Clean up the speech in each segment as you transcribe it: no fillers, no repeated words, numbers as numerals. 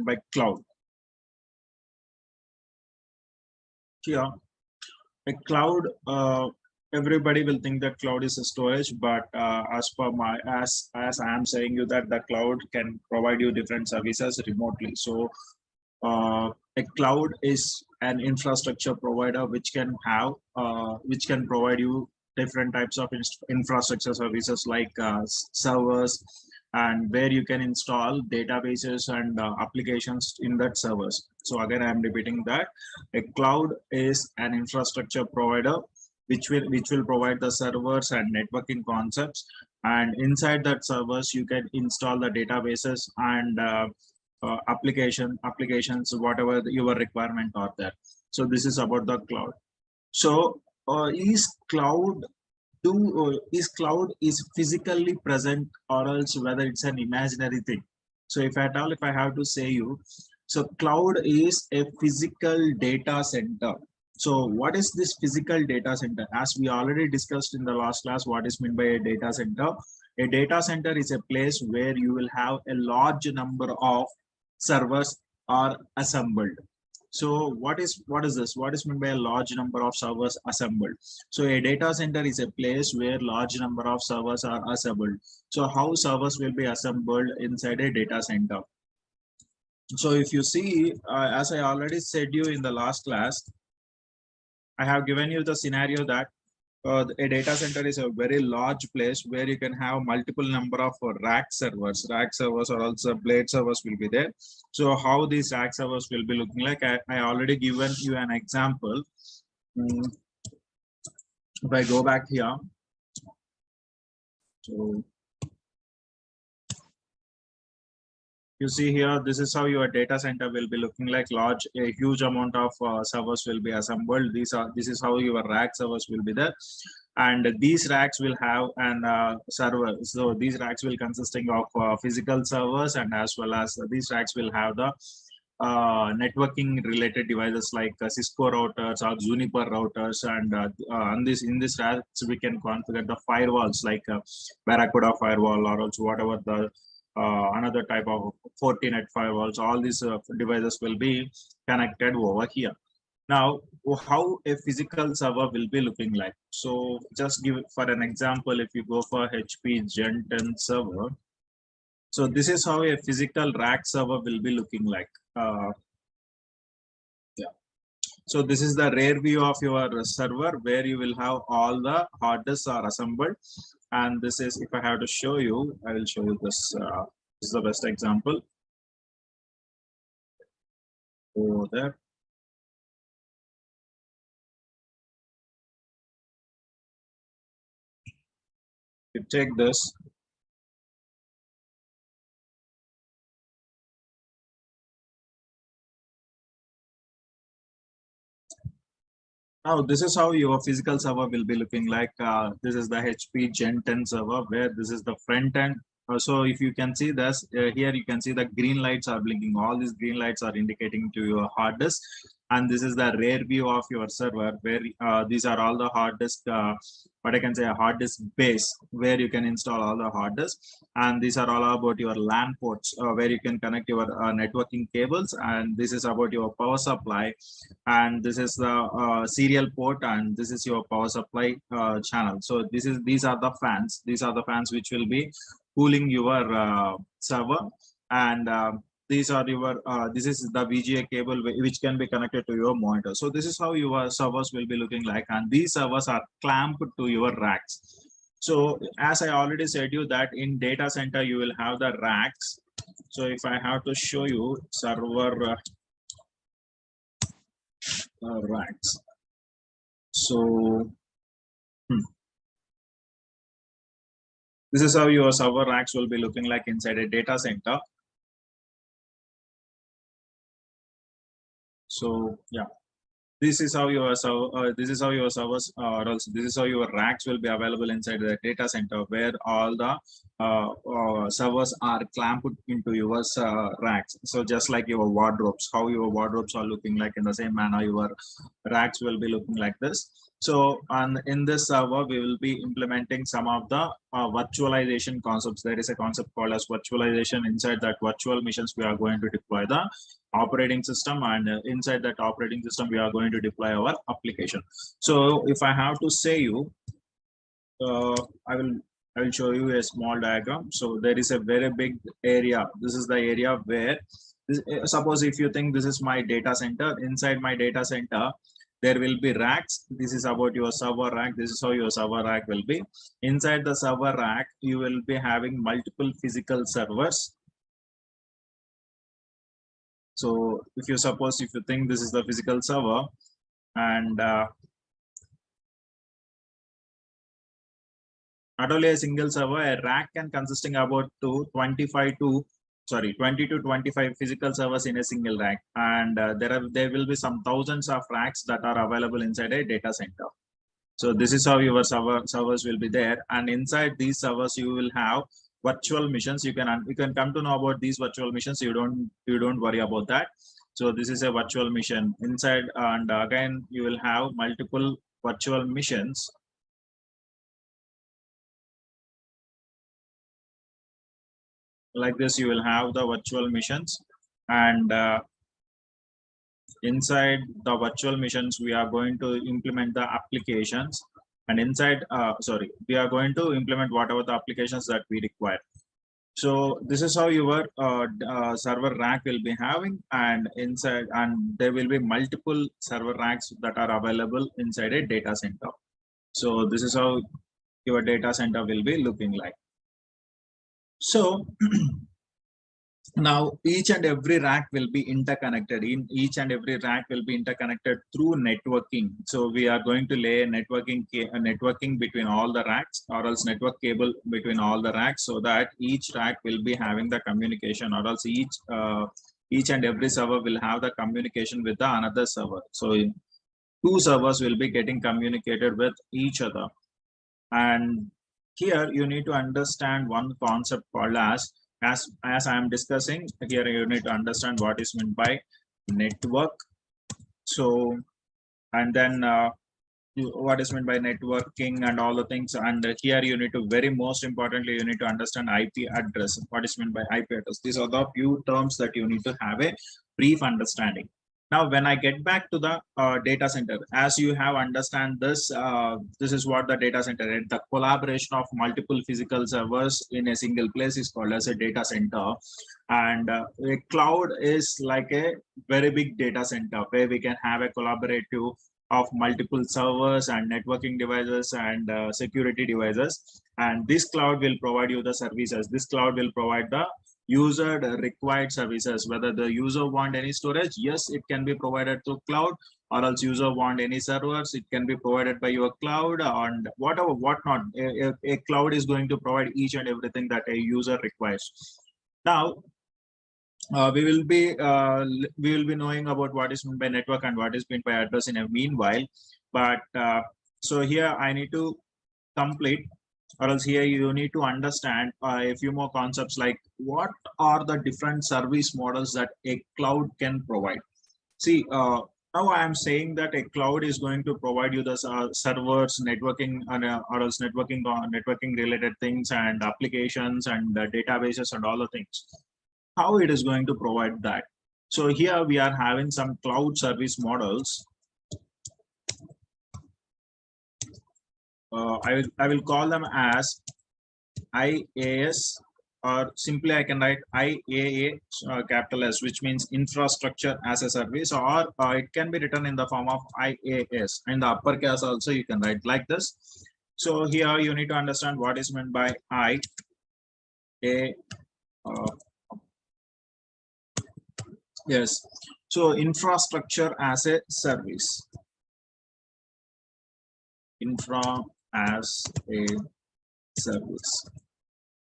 by cloud. Here, a cloud, everybody will think that cloud is a storage, but as per my as I am saying you that the cloud can provide you different services remotely. So a cloud is an infrastructure provider which can provide you different types of infrastructure services like servers, and where you can install databases and applications in that servers. So again, I am repeating that a cloud is an infrastructure provider which will provide the servers and networking concepts, and inside that servers you can install the databases and applications, whatever your requirement are there. So this is about the cloud. So is cloud is physically present, or else whether it's an imaginary thing? So if I have to say you, so cloud is a physical data center. So what is this physical data center? As we already discussed in the last class, what is meant by a data center? A data center is a place where you will have a large number of servers are assembled. So what is this? What is meant by a large number of servers assembled? So a data center is a place where large number of servers are assembled. So how servers will be assembled inside a data center? So if you see, as I already said you in the last class, I have given you the scenario that a data center is a very large place where you can have multiple number of rack servers or also blade servers will be there. So how these rack servers will be looking like, I already given you an example. If I go back here, so you see here, this is how your data center will be looking like. A huge amount of servers will be assembled. This is how your rack servers will be there, and these racks will have an server. So these racks will consisting of physical servers, and as well as these racks will have the networking related devices like Cisco routers or Juniper routers, and in this racks we can configure the firewalls like Barracuda firewall, or also whatever the another type of Fortinet firewalls. All these devices will be connected over here. Now, how a physical server will be looking like? So just give for an example, if you go for HP Gen 10 server, so this is how a physical rack server will be looking like. So this is the rear view of your server where you will have all the hard disks are assembled. And this is, if I have to show you, I will show you this. This is the best example. Over there. You take this. Now, this is how your physical server will be looking like. This is the HP Gen 10 server, where this is the front end. So if you can see this, here you can see the green lights are blinking. All these green lights are indicating to your hard disk. And this is the rear view of your server, where these are all the hard disk, what I can say, a hard disk base, where you can install all the hard disks. And these are all about your LAN ports, where you can connect your networking cables. And this is about your power supply. And this is the serial port, and this is your power supply channel. So these are the fans. These are the fans which will be cooling your server. And these are your this is the VGA cable which can be connected to your monitor. So this is how your servers will be looking like, and these servers are clamped to your racks. So as I already said you that in data center you will have the racks. So if I have to show you server racks, so this is how your server racks will be looking like inside a data center. So yeah, this is how your servers, or else this is how your racks will be available inside the data center, where all the servers are clamped into your racks. So just like your wardrobes, how your wardrobes are looking like, in the same manner your racks will be looking like this. So in this server, we will be implementing some of the virtualization concepts. There is a concept called as virtualization. Inside that virtual machines, we are going to deploy the operating system, and inside that operating system, we are going to deploy our application. So if I have to say you, uh, I will I will show you a small diagram. So there is a very big area. This is the area where suppose if you think this is my data center. Inside my data center, there will be racks. This is about your server rack. This is how your server rack will be. Inside the server rack, you will be having multiple physical servers. So if you think this is the physical server, and not only a single server, a rack can consisting about 20 to 25 physical servers in a single rack, and there will be some thousands of racks that are available inside a data center. So this is how your servers will be there, and inside these servers you will have virtual machines. You can come to know about these virtual machines. You don't worry about that. So this is a virtual machine inside, and again you will have multiple virtual machines. Like this, you will have the virtual machines, and inside the virtual machines, we are going to implement the applications, and inside, we are going to implement whatever the applications that we require. So this is how your server rack will be having, and inside, and there will be multiple server racks that are available inside a data center. So this is how your data center will be looking like. So now each and every rack will be interconnected. In each and every rack will be interconnected through networking. So we are going to lay a networking between all the racks, or else network cable between all the racks, so that each rack will be having the communication, or else each and every server will have the communication with the another server. So two servers will be getting communicated with each other. And here you need to understand one concept called as I am discussing here, you need to understand what is meant by network. So, and then what is meant by networking and all the things. And here you need to, very most importantly, you need to understand IP address. What is meant by IP address? These are the few terms that you need to have a brief understanding. Now, when I get back to the data center, as you have understand this, this is what the data center is. The collaboration of multiple physical servers in a single place is called as a data center. And a cloud is like a very big data center where we can have a collaborative of multiple servers and networking devices and security devices. And this cloud will provide you the services. This cloud will provide the user required services. Whether the user want any storage, yes, it can be provided through cloud, or else user want any servers, it can be provided by your cloud, and whatnot. A cloud is going to provide each and everything that a user requires. Now we will be knowing about what is meant by network and what is meant by address in a meanwhile. But so here I need to complete, or else here you need to understand a few more concepts, like what are the different service models that a cloud can provide. See, now I am saying that a cloud is going to provide you the servers, networking, or else networking related things, and applications, and databases, and all the things. How it is going to provide that? So here we are having some cloud service models. I will call them as IaaS, or simply I can write IaaS capital S, which means infrastructure as a service, or it can be written in the form of IaaS. In the upper case also you can write like this. So here you need to understand what is meant by yes. So infrastructure as a service. Infra as a service.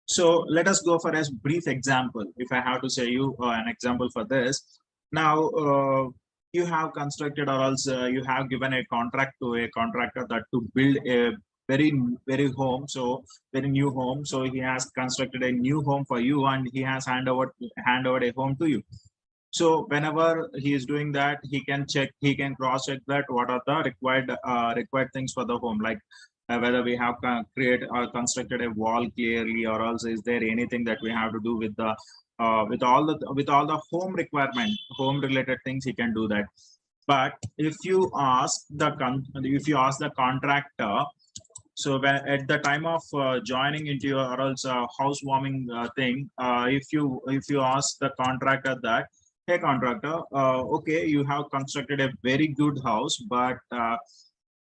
So let us go for a brief example. If I have to say you an example for this, now you have constructed, or else you have given a contract to a contractor that to build a very home, so very new home. So he has constructed a new home for you, and he has hand over a home to you. So whenever he is doing that, he can check, he can cross check that what are the required things for the home, like whether we have create or constructed a wall clearly, or else is there anything that we have to do with the with all the home requirement, home related things, he can do that. But if you ask the contractor, so when, at the time of joining into your, or else housewarming thing, if you ask the contractor that, hey contractor, okay, you have constructed a very good house, but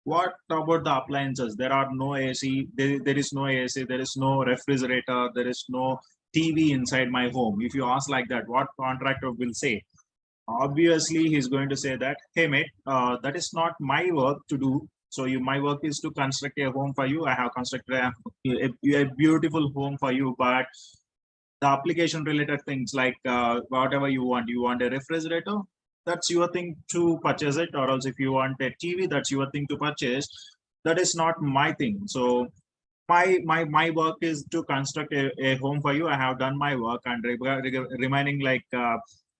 what about the appliances? There are no AC, there is no AC, there is no refrigerator, there is no TV inside my home. If you ask like that, what contractor will say? Obviously he's going to say that, hey mate, that is not my work to do. So my work is to construct a home for you. I have constructed a beautiful home for you, but the application related things, like whatever you want a refrigerator, that's your thing to purchase it, or else if you want a TV, that's your thing to purchase. That is not my thing. So my work is to construct a home for you. I have done my work, and remaining like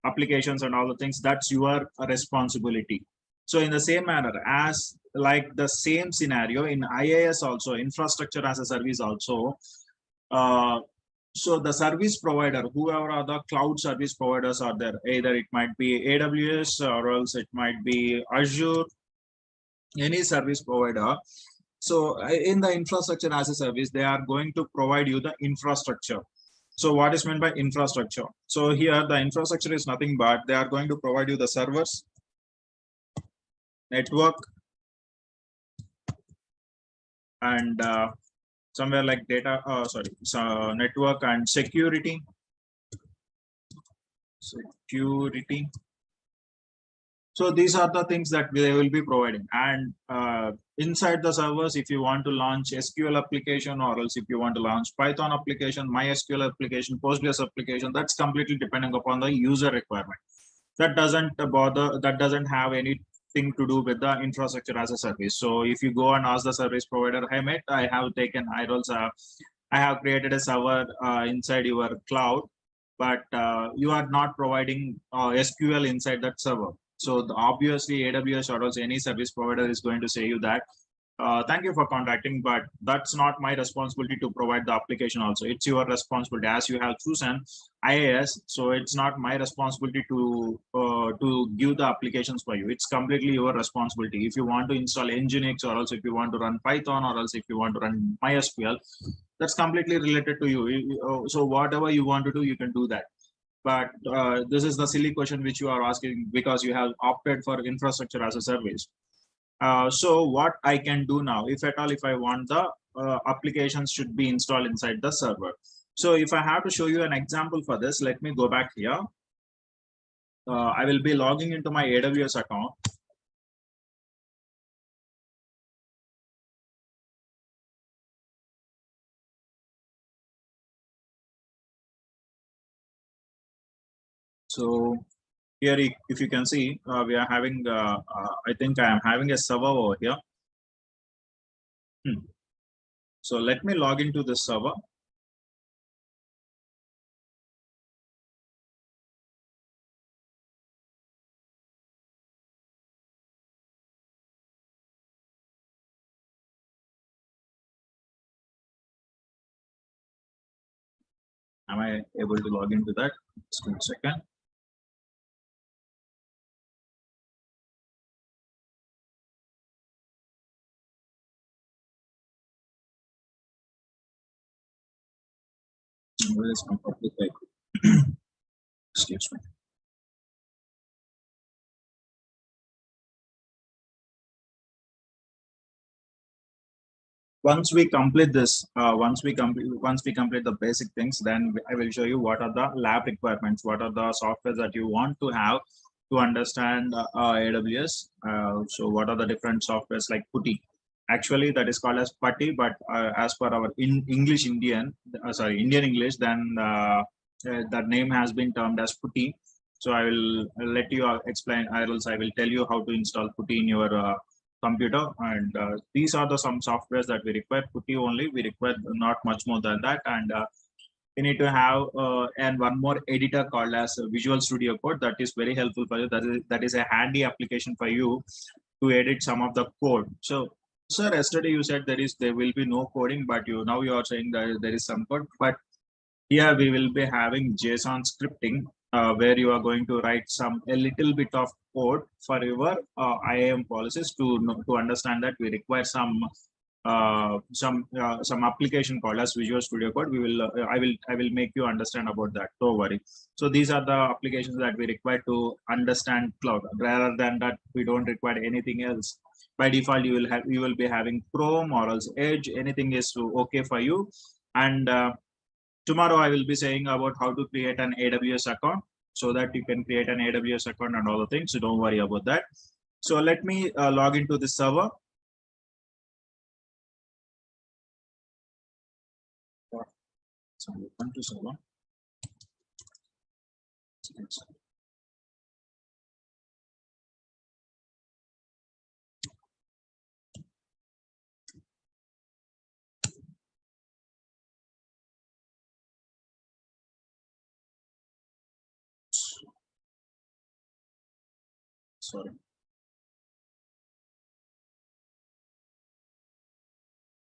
applications and all the things, that's your responsibility. So in the same manner, as like the same scenario in IaaS also, infrastructure as a service also, uh, so the service provider, whoever are the cloud service providers are there, either it might be AWS or else it might be Azure, any service provider. So in the infrastructure as a service, they are going to provide you the infrastructure. So what is meant by infrastructure? So here the infrastructure is nothing but they are going to provide you the servers, network, and somewhere like data, so network and security. So these are the things that they will be providing. And inside the servers, if you want to launch SQL application, or else if you want to launch Python application, MySQL application, Postgres application, that's completely depending upon the user requirement. That doesn't bother, that doesn't have anything to do with the infrastructure as a service. So if you go and ask the service provider, hey mate, I have created a server inside your cloud, but you are not providing SQL inside that server. So obviously AWS or else any service provider is going to say you that, thank you for contacting, but that's not my responsibility to provide the application also. It's your responsibility, as you have chosen IaaS. So it's not my responsibility to give the applications for you. It's completely your responsibility. If you want to install Nginx, or else if you want to run Python, or else if you want to run MySQL, that's completely related to you. So whatever you want to do, you can do that. But this is the silly question which you are asking, because you have opted for infrastructure as a service. So what I can do now, if at all, if I want the applications should be installed inside the server. So if I have to show you an example for this, let me go back here. I will be logging into my AWS account. So here, if you can see, we are having, I think I am having a server over here. So let me log into this server. Am I able to log into that? Just give me a second. Where is my public icon? Excuse me. Once we complete this, once we complete the basic things, then I will show you what are the lab requirements, what are the softwares that you want to have to understand AWS. So what are the different softwares like Putty? Actually, that is called as Putty, but as per our English Indian, Indian English, then that name has been termed as Putty. So I will let you explain, or else I will tell you how to install Putty in your computer. And these are the some softwares that we require. Putty only, we require not much more than that. And you need to have and one more editor called as Visual Studio Code. That is very helpful for you. That is a handy application for you to edit some of the code. So, sir, yesterday you said there will be no coding, but now you are saying that there is some code. But here we will be having JSON scripting, where you are going to write a little bit of code for your IAM policies to understand that we require some application called as Visual Studio Code. I will make you understand about that. Don't worry. So these are the applications that we require to understand cloud. Rather than that, we don't require anything else. By default, you will be having Chrome or else Edge. Anything is okay for you. And tomorrow I will be saying about how to create an AWS account so that you can create an AWS account and all the things. So don't worry about that. So let me log into this server. So open to server. Sorry.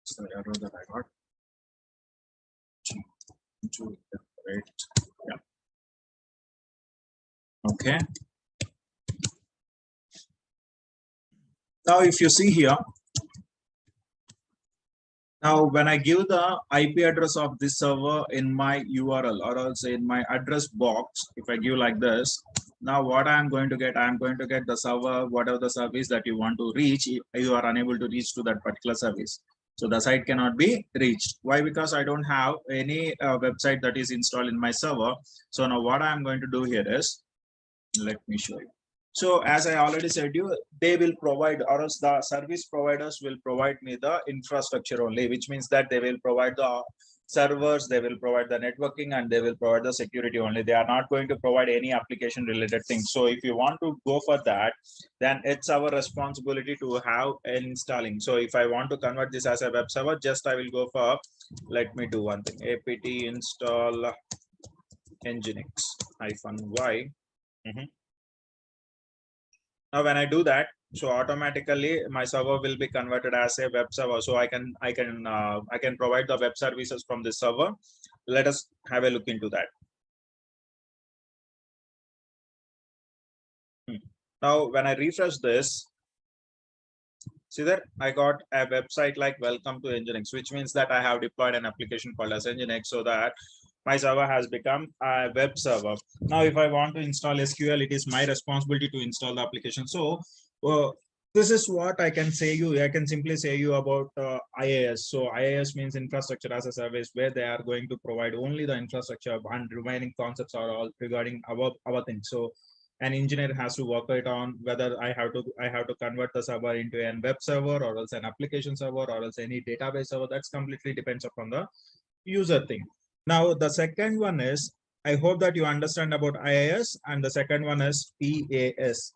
It's the error that I got. Right. Yeah. Okay. Now, if you see here, now when I give the IP address of this server in my URL or also in my address box, if I give like this, now what I'm going to get the server, whatever the service that you want to reach, if you are unable to reach to that particular service. So the site cannot be reached. Why? Because I don't have any website that is installed in my server. So now what I'm going to do here is, let me show you. So as I already said you, they will provide, or else the service providers will provide me the infrastructure only, which means that they will provide the servers, they will provide the networking, and they will provide the security only. They are not going to provide any application related things. So if you want to go for that, then it's our responsibility to have installing. So if I want to convert this as a web server, just I will go for, let me do one thing, apt install nginx-y. Now when I do that, so automatically my server will be converted as a web server. So I can provide the web services from this server. Let us have a look into that. Now when I refresh this, see that I got a website like welcome to Nginx, which means that I have deployed an application called as Nginx, so that my server has become a web server. Now, if I want to install SQL, it is my responsibility to install the application. So this is what I can say you. I can simply say you about IaaS. So IaaS means infrastructure as a service, where they are going to provide only the infrastructure, and remaining concepts are all regarding our things. So an engineer has to work it on whether I have to convert the server into a web server or else an application server or else any database server. That's completely depends upon the user thing. Now the second one is, I hope that you understand about IaaS, and the second one is PaaS.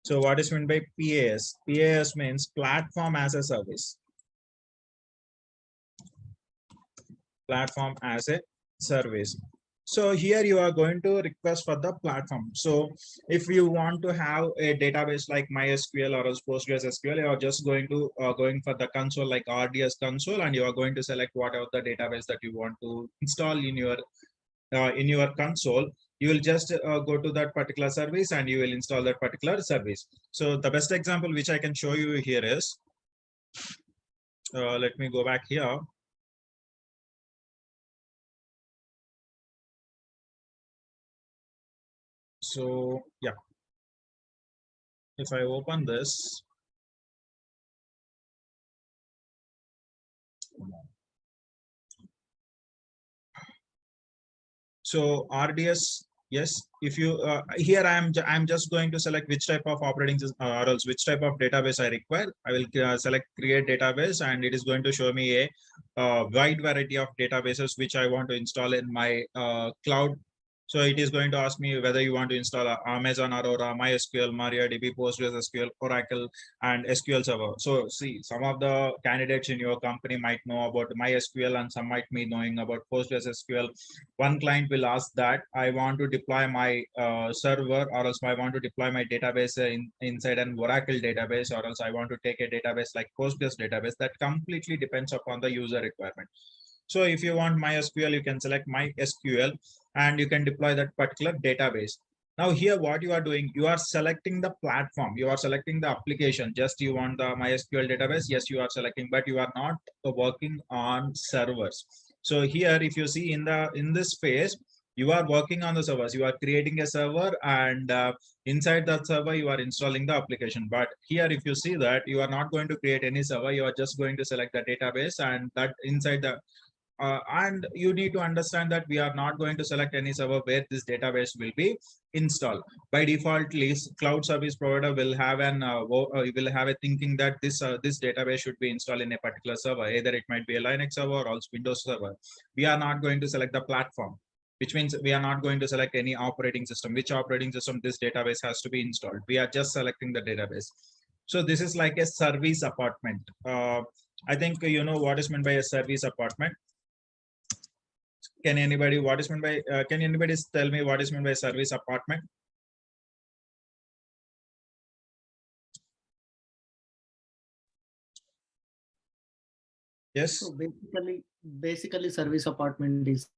So what is meant by PaaS? PaaS means platform as a service. Platform as a service. So here you are going to request for the platform. So if you want to have a database like MySQL or else PostgreSQL, you are just going for the console like RDS console, and you are going to select whatever the database that you want to install in your console. You will just go to that particular service and you will install that particular service. So the best example which I can show you here is, let me go back here. So yeah, if I open this, so RDS, yes, if you here I'm just going to select which type of operating system or else which type of database I require. I will select create database, and it is going to show me a wide variety of databases which I want to install in my cloud So it is going to ask me whether you want to install Amazon Aurora, MySQL, MariaDB, PostgreSQL, Oracle, and SQL Server. So see, some of the candidates in your company might know about MySQL and some might be knowing about PostgreSQL. One client will ask that I want to deploy my server, or else I want to deploy my database inside an Oracle database, or else I want to take a database like Postgres database. That completely depends upon the user requirement. So if you want MySQL, you can select MySQL and you can deploy that particular database. Now here, what you are doing, you are selecting the platform, you are selecting the application. Just you want the MySQL database, yes, you are selecting, but you are not working on servers. So here, if you see in this phase, you are working on the servers, you are creating a server, and inside that server, you are installing the application. But here, if you see that you are not going to create any server, you are just going to select the database, and that inside the and you need to understand that we are not going to select any server where this database will be installed. By default, cloud service provider will have will have a thinking that this database should be installed in a particular server. Either it might be a Linux server or else Windows server. We are not going to select the platform, which means we are not going to select any operating system. Which operating system this database has to be installed? We are just selecting the database. So this is like a service apartment. I think you know what is meant by a service apartment. Can anybody can anybody tell me what is meant by service apartment? Yes. So basically service apartment is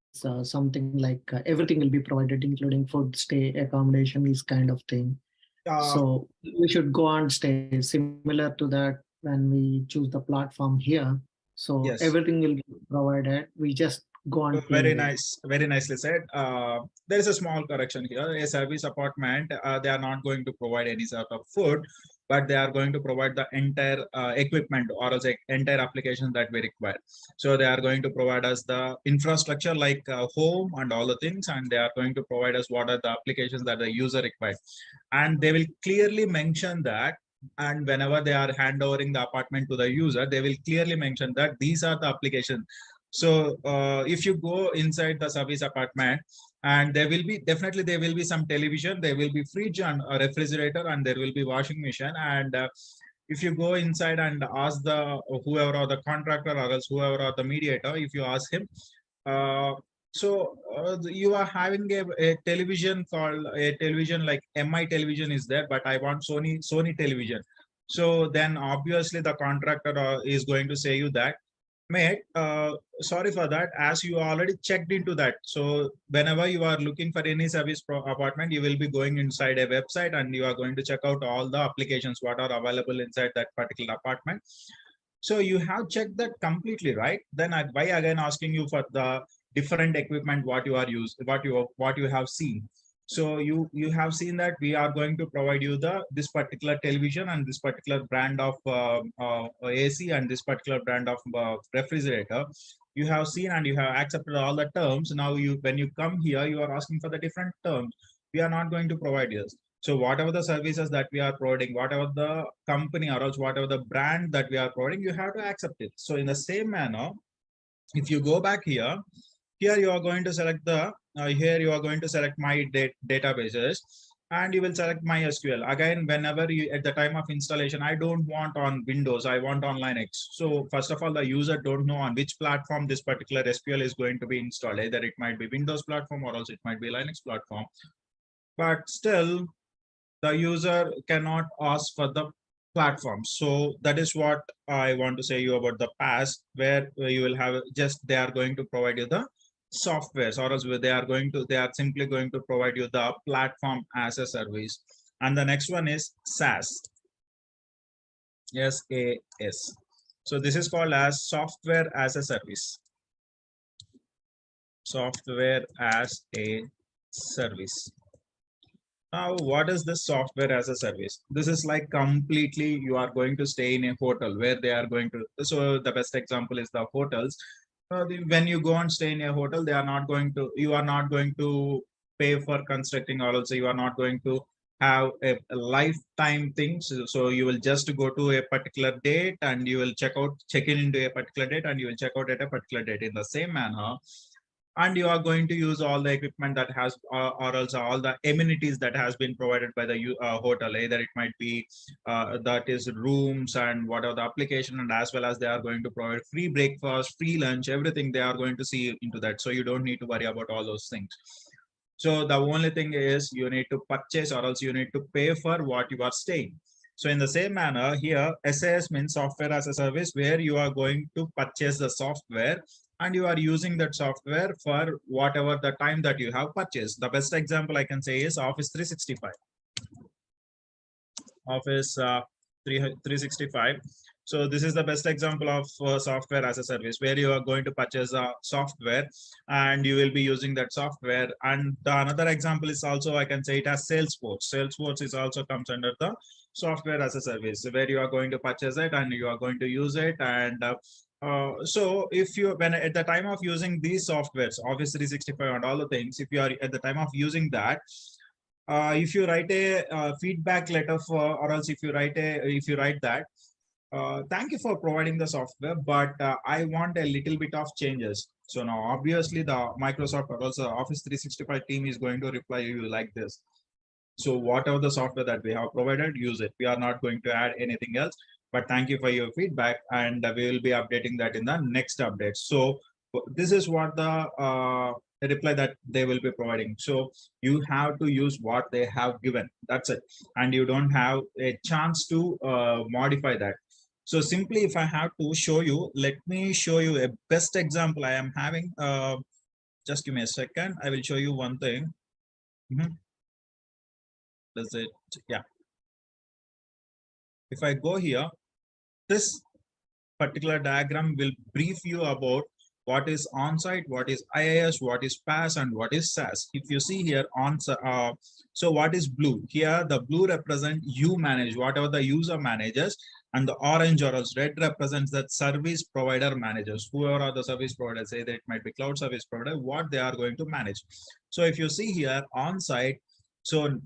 something like everything will be provided, including food, stay, accommodation, this kind of thing. So we should go on stay similar to that when we choose the platform here. So yes, everything will be provided. We just go on. Very nice, very nicely said. There is a small correction here. A service apartment, they are not going to provide any sort of food, but they are going to provide the entire equipment or else entire application that we require. So they are going to provide us the infrastructure like home and all the things, and they are going to provide us what are the applications that the user requires. And they will clearly mention that, and whenever they are handovering the apartment to the user, they will clearly mention that these are the applications. So if you go inside the service apartment, and there will be definitely there will be some television, there will be fridge and a refrigerator, and there will be washing machine. And if you go inside and ask the whoever or the contractor or else whoever or the mediator, if you ask him, you are having a television called a television like MI television is there, but I want Sony television. So then obviously the contractor is going to say you that, mate, sorry for that, as you already checked into that. So whenever you are looking for any service apartment, you will be going inside a website and you are going to check out all the applications what are available inside that particular apartment. So you have checked that completely, right? Then why again asking you for the different equipment what you are used, what you have seen. So you have seen that we are going to provide you this particular television and this particular brand of AC and this particular brand of refrigerator. You have seen and you have accepted all the terms. Now when you come here, you are asking for the different terms. We are not going to provide this. So whatever the services that we are providing, whatever the company or else whatever the brand that we are providing, you have to accept it. So in the same manner, if you go back here you are going to select here you are going to select my databases, and you will select MySQL. Again, whenever you at the time of installation, I don't want on Windows, I want on Linux. So first of all, the user don't know on which platform this particular SQL is going to be installed. Either it might be Windows platform or else it might be Linux platform. But still, the user cannot ask for the platform. So that is what I want to say you about the past, where you will have just they are going to provide you the softwares, or else they are simply going to provide you the platform as a service. And the next one is SaaS. SaaS. So this is called as software as a service. Software as a service. Now, what is this software as a service? This is like completely you are going to stay in a hotel where they are going to. So the best example is the hotels. When you go and stay in a hotel, they are not going to. You are not going to pay for constructing, or also you are not going to have a lifetime thing. So you will just go to a particular date and you will check in into a particular date and you will check out at a particular date. In the same manner, and you are going to use all the equipment that has or also all the amenities that has been provided by the hotel. Either it might be that is rooms and what are the application, and as well as they are going to provide free breakfast, free lunch, everything they are going to see into that, so you don't need to worry about all those things. So the only thing is you need to purchase or else you need to pay for what you are staying. So in the same manner here, SAS means software as a service, where you are going to purchase the software and you are using that software for whatever the time that you have purchased. The best example I can say is Office 365. Office 365. So this is the best example of software as a service, where you are going to purchase a software and you will be using that software. And the another example is also, I can say it as Salesforce. Salesforce is also comes under the software as a service, where you are going to purchase it and you are going to use it. And so if you, when at the time of using these softwares, Office 365 and all the things, if you are at the time of using that, if you write a feedback letter for, or else if you write that, thank you for providing the software, but I want a little bit of changes. So now obviously the Microsoft or also Office 365 team is going to reply you like this. So whatever the software that we have provided, use it. We are not going to add anything else, but thank you for your feedback, and we will be updating that in the next update. So this is what the reply that they will be providing. So you have to use what they have given. That's it, and you don't have a chance to modify that. So simply, if I have to show you, let me show you a best example I am having. Just give me a second. I will show you one thing. Does it? Yeah. If I go here, this particular diagram will brief you about what is on-site, what is IaaS, what is PaaS, and what is SaaS. If you see here so what is blue? Here the blue represent you manage, whatever the user manages, and the orange or else red represents that service provider managers. Whoever are the service providers, either it might be cloud service provider, what they are going to manage. So if you see here on-site, so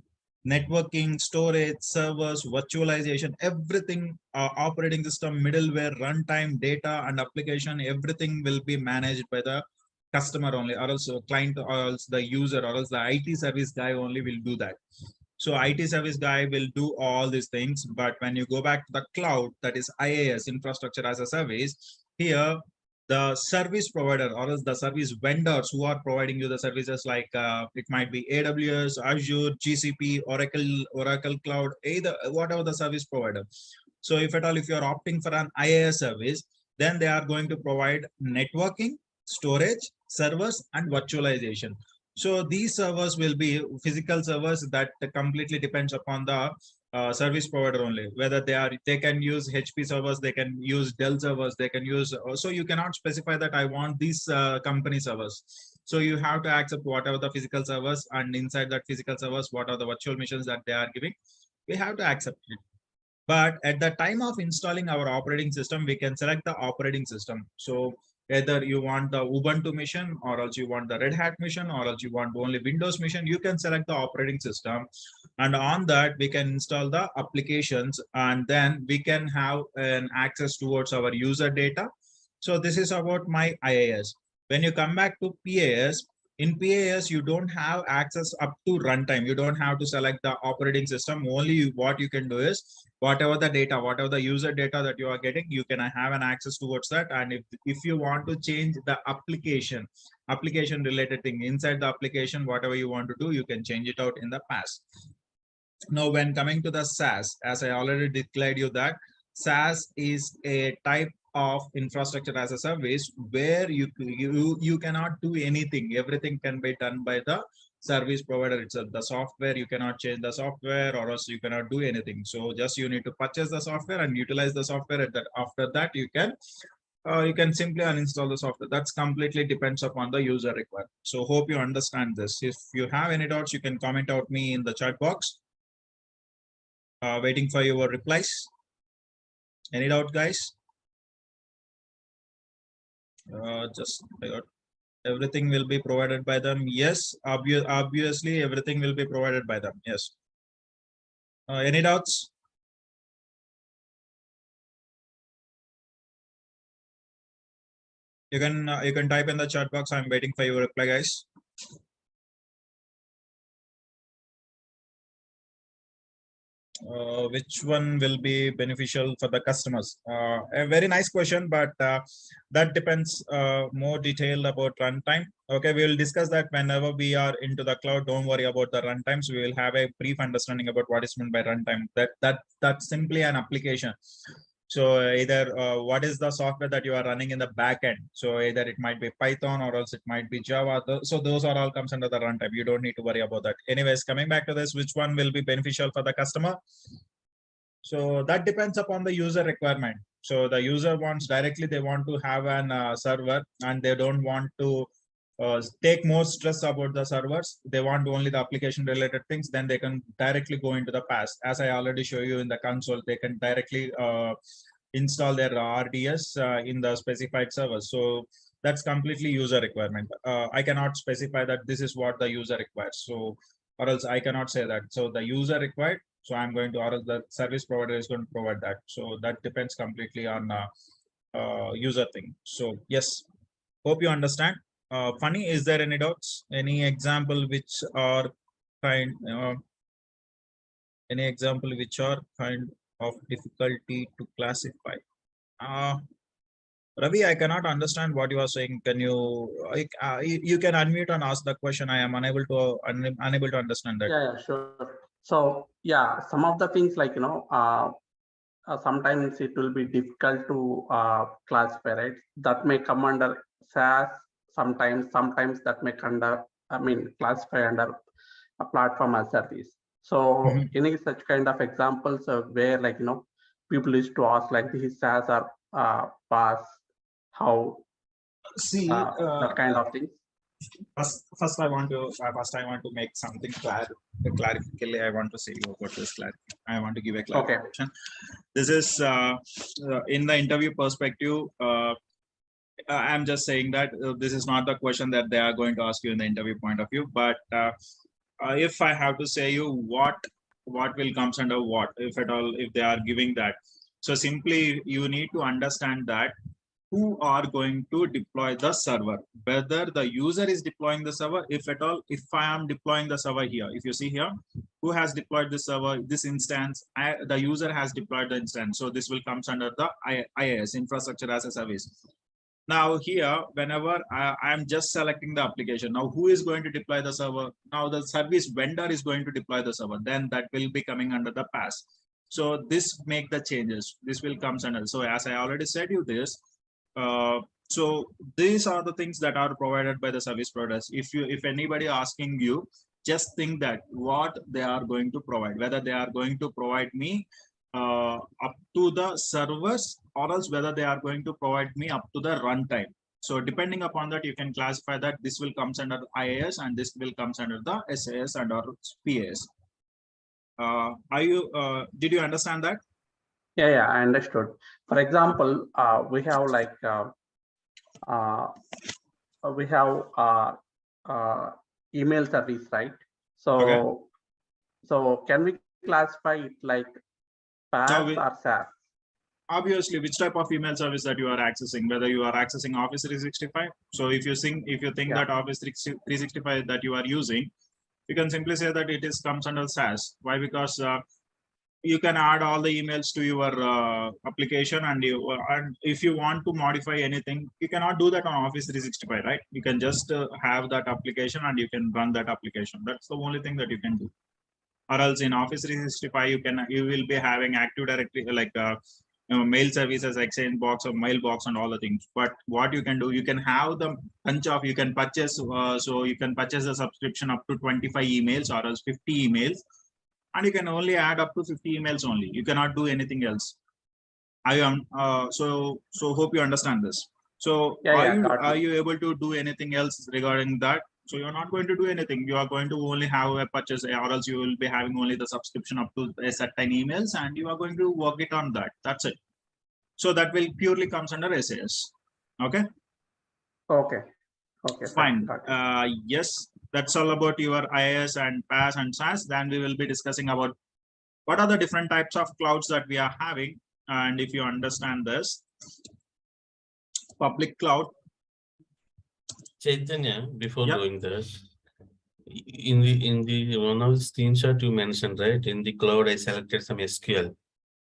networking, storage, servers, virtualization, everything, operating system, middleware, runtime, data, and application, everything will be managed by the customer only, or else client, or else the user, or else the IT service guy only will do that. So IT service guy will do all these things. But when you go back to the cloud, that is IaaS, infrastructure as a service, here the service provider or else the service vendors who are providing you the services, like it might be AWS, Azure, GCP, Oracle Cloud, either whatever the service provider. So if at all, if you are opting for an IaaS service, then they are going to provide networking, storage, servers, and virtualization. So these servers will be physical servers that completely depends upon the service provider only, whether they can use HP servers, they can use Dell servers, they can use, so you cannot specify that I want these company servers. So you have to accept whatever the physical servers, and inside that physical servers, what are the virtual machines that they are giving, we have to accept it. But at the time of installing our operating system, we can select the operating system. So either you want the Ubuntu machine, or else you want the Red Hat machine, or else you want only Windows machine, you can select the operating system. And on that, we can install the applications, and then we can have an access towards our user data. So this is about my IaaS. When you come back to PaaS, in PaaS, you don't have access up to runtime. You don't have to select the operating system. Only what you can do is whatever the data, whatever the user data that you are getting, you can have an access towards that. And if you want to change the application related thing inside the application, whatever you want to do, you can change it out in the past. Now, when coming to the SaaS, as I already declared you that SaaS is a type of infrastructure as a service where you cannot do anything. Everything can be done by the service provider itself. The software, you cannot change the software, or else you cannot do anything. So just you need to purchase the software and utilize the software. After that, you can simply uninstall the software. That's completely depends upon the user requirement. So hope you understand this. If you have any doubts, you can comment out me in the chat box. Waiting for your replies. Any doubt, guys? Just everything will be provided by them. Yes, obviously everything will be provided by them. Yes. Any doubts? You can type in the chat box. I'm waiting for your reply, guys. Which one will be beneficial for the customers? A very nice question, but that depends more detail about runtime. Okay, we will discuss that whenever we are into the cloud. Don't worry about the runtimes. We will have a brief understanding about what is meant by runtime. That's simply an application. So either what is the software that you are running in the back end? So either it might be Python or else it might be Java. So those are all comes under the runtime. You don't need to worry about that. Anyways, coming back to this, which one will be beneficial for the customer? So that depends upon the user requirement. So the user wants directly, they want to have an server and they don't want to take more stress about the servers. They want only the application related things, then they can directly go into the past. As I already show you in the console, they can directly install their RDS in the specified server. So that's completely user requirement. I cannot specify that this is what the user requires. So, or else I cannot say that. So the user required, so I'm going to, or else the service provider is going to provide that. So that depends completely on user thing. So yes, hope you understand. Funny, is there any doubts? Any example which are kind, any example which are kind of difficulty to classify? Ravi, I cannot understand what you are saying. Can you, you can unmute and ask the question. I am unable to understand that. Yeah, sure. So yeah, some of the things like, sometimes it will be difficult to classify, right? That may come under SaaS. Sometimes that may classify under a platform as service. So any such kind of examples of where people used to ask like, this is SaaS or PaaS, how See, that kind of things. First I want to make something clarifically. I want to say you about this I want to give a clarification. Okay. This is in the interview perspective. I'm just saying that this is not the question that they are going to ask you in the interview point of view. But if I have to say you what will comes under what, if at all, if they are giving that. So simply you need to understand that who are going to deploy the server, whether the user is deploying the server, if at all, if I am deploying the server here, if you see here, who has deployed the server, this instance, the user has deployed the instance. So this will comes under the IaaS, infrastructure as a service. Now here, whenever I am just selecting the application, now who is going to deploy the server? Now the service vendor is going to deploy the server, then that will be coming under the PaaS. So this make the changes, this will comes under. So as I already said you this, so these are the things that are provided by the service providers. If anybody asking you, just think that what they are going to provide, whether they are going to provide me up to the servers, or else whether they are going to provide me up to the runtime. So depending upon that, you can classify that this will comes under IaaS and this will comes under the SaaS and or PaaS. Did you understand that? Yeah, I understood. For example, we have like email service, right? So, okay. So can we classify it like PaaS or SaaS? Obviously, which type of email service that you are accessing, whether you are accessing Office 365. So if you think that Office 365 that you are using, you can simply say that it is comes under SaaS. Why? Because you can add all the emails to your application, and if you want to modify anything, you cannot do that on Office 365, right? You can just have that application and you can run that application. That's the only thing that you can do. Or else in Office 365, you will be having Active Directory like mail services, Exchange box or mailbox and all the things. But what you can do, you can have the bunch of, you can purchase, so you can purchase a subscription up to 25 emails or else 50 emails. And you can only add up to 50 emails only. You cannot do anything else. I am so hope you understand this. So are you able to do anything else regarding that? So you're not going to do anything. You are going to only have a purchase, or else you will be having only the subscription up to a certain emails, and you are going to work it on that. That's it. So that will purely comes under SAS. Okay. Okay. Fine. Yes, that's all about your IaaS and PaaS and SaaS. Then we will be discussing about what are the different types of clouds that we are having. And if you understand this, public cloud, Chaitanya, before Yep. doing that, in the one of the screenshot you mentioned, right? In the cloud, I selected some SQL.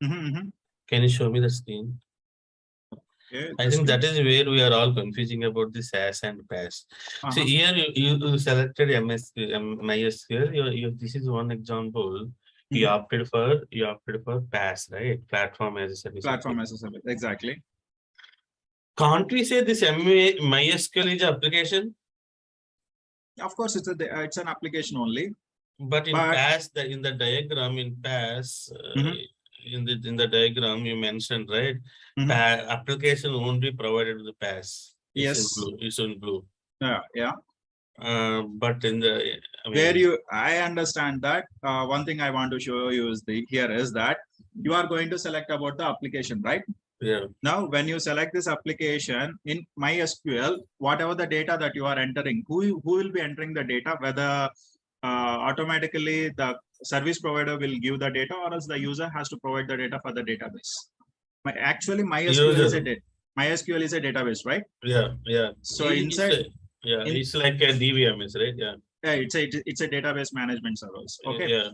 Can you show me the screen? Okay, I think that is where we are all confusing about the SAS and PAS. See, here you selected MySQL. This is one example. You opted for PAS, right? Platform as a service. Platform as a service, exactly. Can't we say this MySQL is an application? Of course, it's an application only. But in PAS, in the diagram in PAS, in the diagram you mentioned, right? Application won't be provided to the PAS. It's in blue. It's in blue. Yeah. But in the I understand that. One thing I want to show you is here is that you are going to select about the application, right? Yeah. Now, when you select this application in MySQL, whatever the data that you are entering, who will be entering the data, whether automatically the service provider will give the data, or else the user has to provide the data for the database. Actually, MySQL is a database, right? Yeah. So inside, it's like a DVMS, right? Yeah. It's a database management service. Okay. Yeah.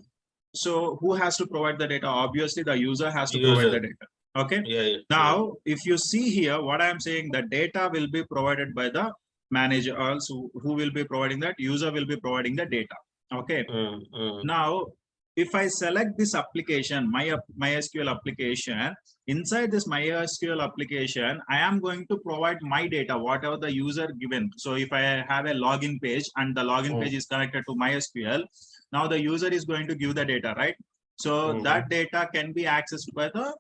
So who has to provide the data? Obviously, the user has to provide the data. Okay. Yeah. Now, if you see here, what I am saying, the data will be provided by the manager. Also, who will be providing that? User will be providing the data. Okay. Now, if I select this application, MySQL application, inside this MySQL application, I am going to provide my data, whatever the user given. So if I have a login page and the login page is connected to MySQL, now the user is going to give the data, right? So that data can be accessed by the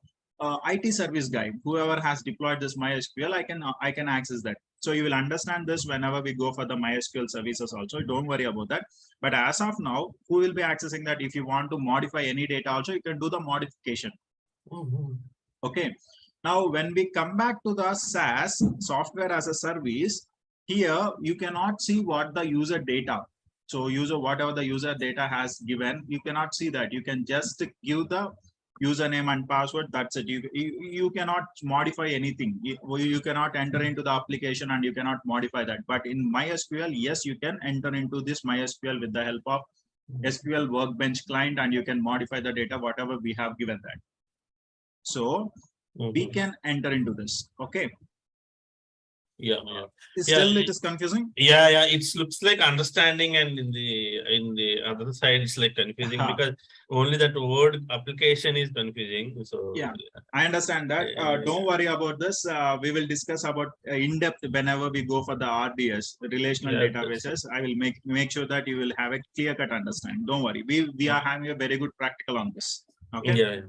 IT service guy. Whoever has deployed this MySQL, I can access that. So you will understand this whenever we go for the MySQL services also. Don't worry about that. But as of now, who will be accessing that? If you want to modify any data also, you can do the modification. Okay. Now, when we come back to the SaaS, software as a service, here you cannot see what the user data. So whatever the user data has given, you cannot see that. You can just give the username and password. That's it. You cannot modify anything. You cannot enter into the application and you cannot modify that. But in MySQL, yes, you can enter into this MySQL with the help of SQL Workbench client, and you can modify the data, whatever we have given that. So we can enter into this. Okay. Yeah. Still, it is confusing. Yeah. It looks like understanding, and in the other side, it's like confusing because only that word application is confusing. So yeah, I understand that. Don't worry about this. We will discuss about in depth whenever we go for the RDS, relational databases. I will make sure that you will have a clear-cut understanding. Don't worry. We are having a very good practical on this. Okay. Yeah.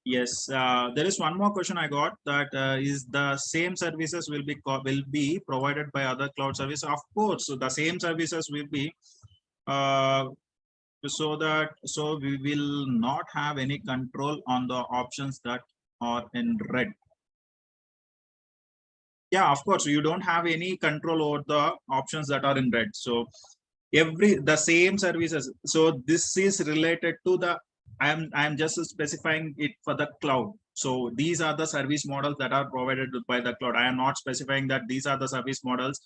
Yes, there is one more question I got, that is the same services will be provided by other cloud services. Of course, so the same services will be so we will not have any control on the options that are in red. Yeah, of course, you don't have any control over the options that are in red. So the same services. So this is related to the I'm just specifying it for the cloud. So these are the service models that are provided by the cloud. I am not specifying that these are the service models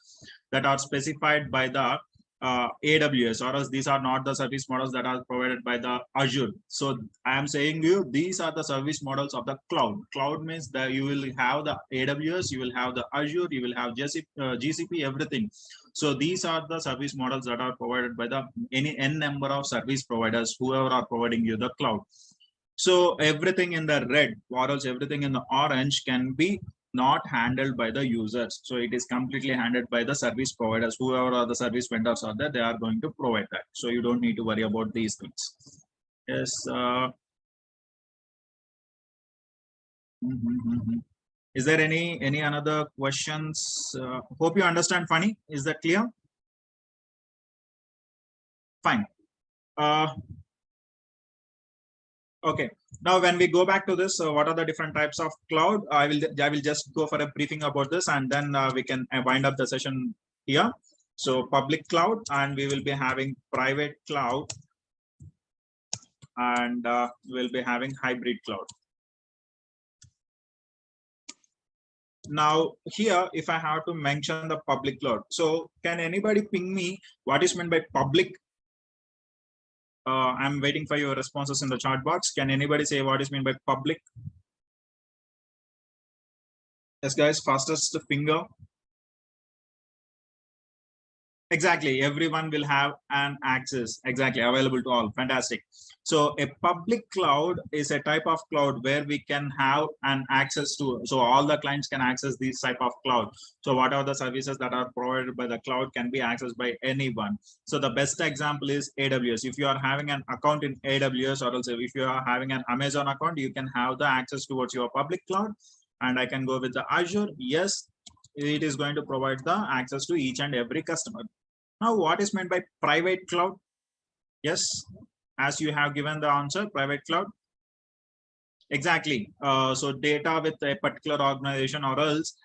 that are specified by the AWS, or else these are not the service models that are provided by the Azure. So I am saying these are the service models of the cloud. Cloud means that you will have the AWS, you will have the Azure, you will have GCP, everything. So these are the service models that are provided by the any n number of service providers, whoever are providing you the cloud. So everything in the red or else everything in the orange can be not handled by the users. So it is completely handled by the service providers. Whoever are the service vendors are there, they are going to provide that. So you don't need to worry about these things. Yes. Is there any another questions? Hope you understand, Funny. Is that clear? Fine. Okay. Now, when we go back to this, what are the different types of cloud? I will just go for a briefing about this, and then we can wind up the session here. So public cloud, and we will be having private cloud, and we'll be having hybrid cloud. Now here, if I have to mention the public cloud, so can anybody ping me what is meant by public? I'm waiting for your responses in the chat box. Can anybody say what is meant by public? Yes, guys, fastest finger. Exactly, everyone will have an access, exactly, available to all. Fantastic. So a public cloud is a type of cloud where we can have an access to, so all the clients can access this type of cloud. So whatever the services that are provided by the cloud can be accessed by anyone. So the best example is AWS. If you are having an account in AWS, or else if you are having an Amazon account, you can have the access towards your public cloud. And I can go with the Azure. Yes, it is going to provide the access to each and every customer. Now, what is meant by private cloud? Yes, as you have given the answer, private cloud. Exactly. So data with a particular organization, or else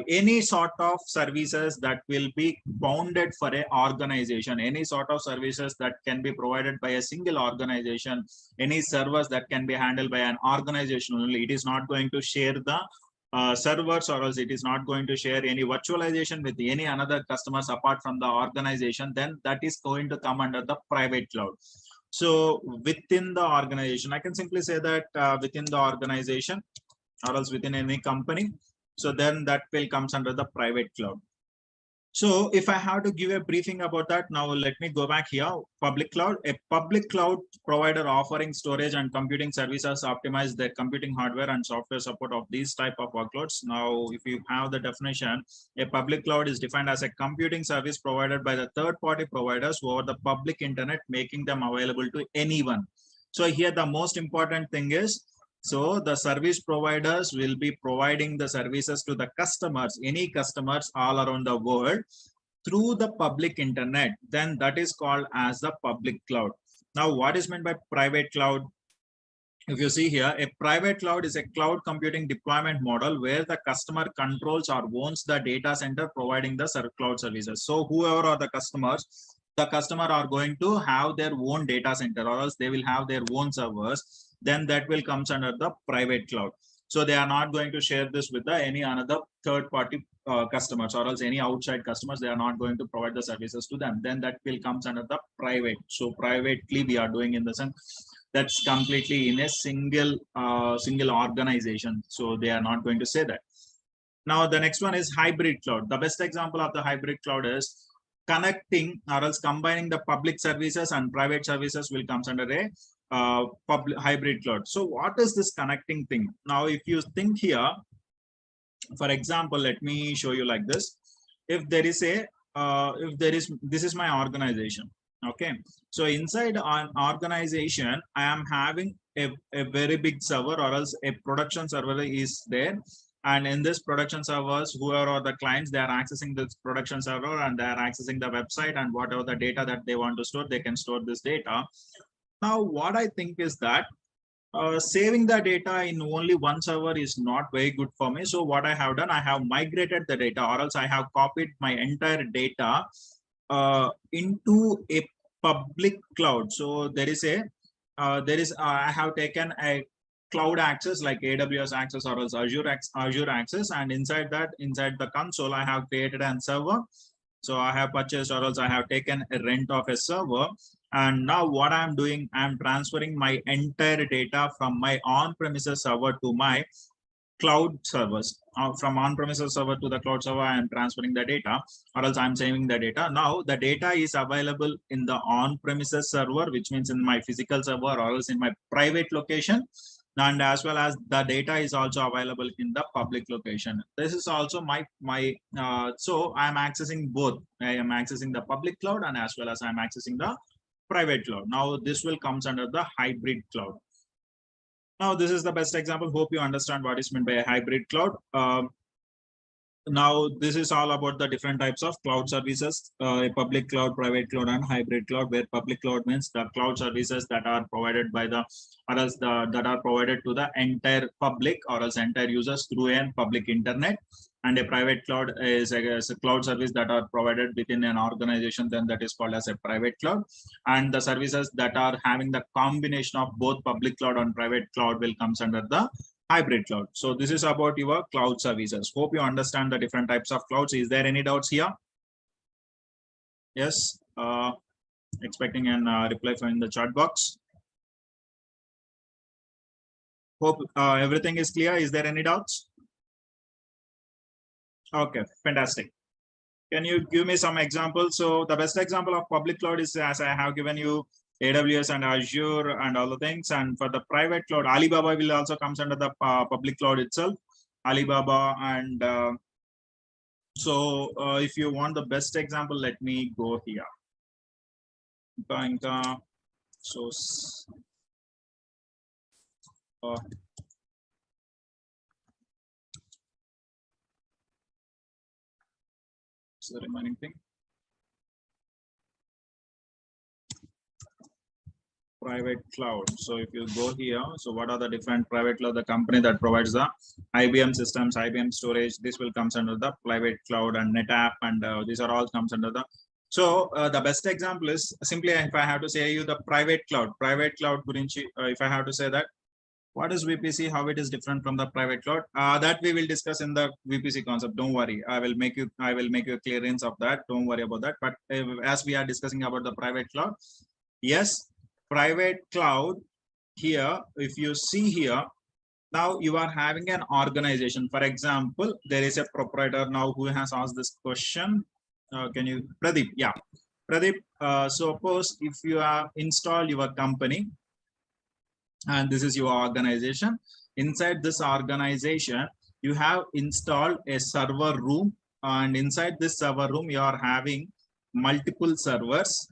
any sort of services that will be bounded for a organization, any sort of services that can be provided by a single organization, any servers that can be handled by an organization only. It is not going to share the servers, or else it is not going to share any virtualization with any another customers apart from the organization. Then that is going to come under the private cloud. So within the organization, I can simply say that within the organization, or else within any company, so then that will comes under the private cloud. So if I have to give a briefing about that, now let me go back here. Public cloud, a public cloud provider offering storage and computing services optimize their computing hardware and software support of these type of workloads. Now, if you have the definition, a public cloud is defined as a computing service provided by the third-party providers over the public internet, making them available to anyone. So here the most important thing is, so the service providers will be providing the services to the customers, any customers all around the world through the public internet. Then that is called as the public cloud. Now, what is meant by private cloud? If you see here, a private cloud is a cloud computing deployment model where the customer controls or owns the data center providing the cloud services. So whoever are the customers, the customer are going to have their own data center, or else they will have their own servers. Then that will comes under the private cloud. So they are not going to share this with the any another third party customers, or else any outside customers. They are not going to provide the services to them. Then that will comes under the private. So privately we are doing in the sense that's completely in a single organization. So they are not going to say that. Now the next one is hybrid cloud. The best example of the hybrid cloud is connecting, or else combining the public services and private services will comes under a public hybrid cloud. So what is this connecting thing? Now if you think here, for example, let me show you like this. If there is a this is my organization. Okay, so inside an organization, I am having a very big server, or else a production server is there. And in this production servers, whoever are the clients, they are accessing this production server and they are accessing the website, and whatever the data that they want to store, they can store this data. Now, what I think is that saving the data in only one server is not very good for me. So what I have done, I have migrated the data, or else I have copied my entire data into a public cloud. So there is a I have taken a cloud access like AWS access, or else Azure access, and inside the console I have created a server. So I have purchased, or else I have taken a rent of a server. And now what I'm doing, I'm transferring my entire data from my on-premises server to my cloud servers. From on-premises server to the cloud server, I am transferring the data, or else I'm saving the data. Now the data is available in the on-premises server, which means in my physical server, or else in my private location. And as well as the data is also available in the public location. This is also so I'm accessing both. I am accessing the public cloud, and as well as I'm accessing the private cloud. Now this will comes under the hybrid cloud. Now this is the best example. Hope you understand what is meant by a hybrid cloud. Now this is all about the different types of cloud services, a public cloud, private cloud, and hybrid cloud, where public cloud means the cloud services that are provided by the, or else that are provided to the entire public, or else entire users through a public internet. And a private cloud is a cloud service that are provided within an organization, then that is called as a private cloud. And the services that are having the combination of both public cloud and private cloud will comes under the hybrid cloud. So this is about your cloud services. Hope you understand the different types of clouds. Is there any doubts here? Yes. Expecting an reply from the chat box. Hope everything is clear. Is there any doubts? Okay, fantastic. Can you give me some examples? So the best example of public cloud is, as I have given you, AWS and Azure and all the things. And for the private cloud, Alibaba will also comes under the public cloud itself. Alibaba and so if you want the best example, let me go here. So the remaining thing. Private cloud. So if you go here, so what are the different private cloud? The company that provides the IBM systems, IBM storage, this will comes under the private cloud, and NetApp, and these are all comes under the. So the best example is simply, if I have to say you the private cloud gurinchi, if I have to say that, what is VPC, how it is different from the private cloud, that we will discuss in the VPC concept. Don't worry, I will make you a clearance of that. Don't worry about that. But as we are discussing about the private cloud, yes, private cloud here, if you see here, now you are having an organization. For example, there is a proprietor now who has asked this question. Can you, Pradeep? Yeah, Pradeep, suppose if you have installed your company and this is your organization. Inside this organization, you have installed a server room, and inside this server room, you are having multiple servers.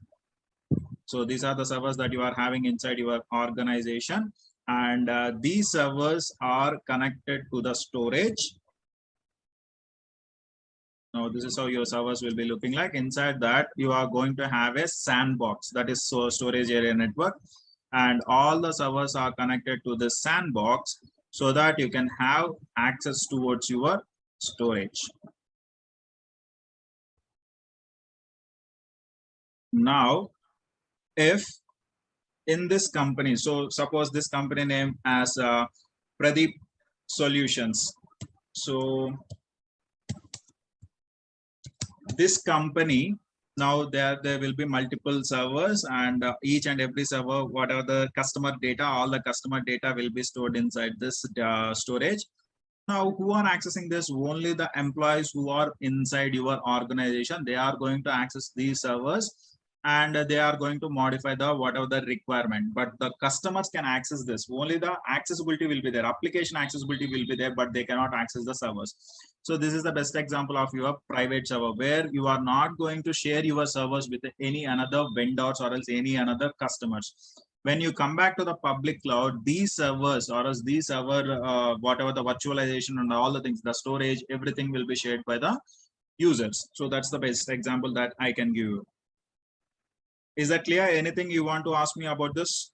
So these are the servers that you are having inside your organization, and these servers are connected to the storage. Now this is how your servers will be looking like. Inside that, you are going to have a sandbox, that is storage area network, and all the servers are connected to the sandbox so that you can have access towards your storage. Now, if in this company, so suppose this company name as Pradeep Solutions. So this company, now there will be multiple servers, and each and every server, whatever the customer data, all the customer data will be stored inside this storage. Now, who are accessing this? Only the employees who are inside your organization. They are going to access these servers, and they are going to modify the whatever the requirement. But the customers can access this. Only the accessibility will be there. Application accessibility will be there, but they cannot access the servers. So this is the best example of your private server, where you are not going to share your servers with any another vendors or else any another customers. When you come back to the public cloud, these servers or else these server, whatever the virtualization and all the things, the storage, everything will be shared by the users. So that's the best example that I can give you. Is that clear? Anything you want to ask me about this?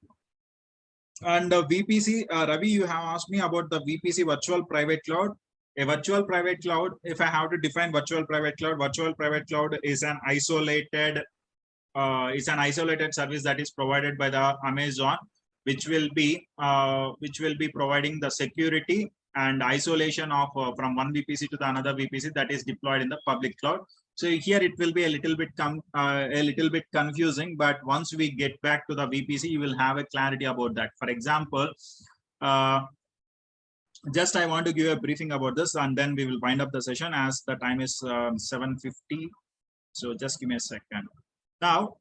And VPC, Ravi, you have asked me about the VPC, virtual private cloud. A virtual private cloud, if I have to define virtual private cloud is an isolated service that is provided by the Amazon, which will be providing the security and isolation of from one VPC to the another VPC that is deployed in the public cloud. So here it will be a little bit confusing, but once we get back to the VPC, you will have a clarity about that. For example, just I want to give a briefing about this, and then we will wind up the session as the time is 7:50. So just give me a second. Now,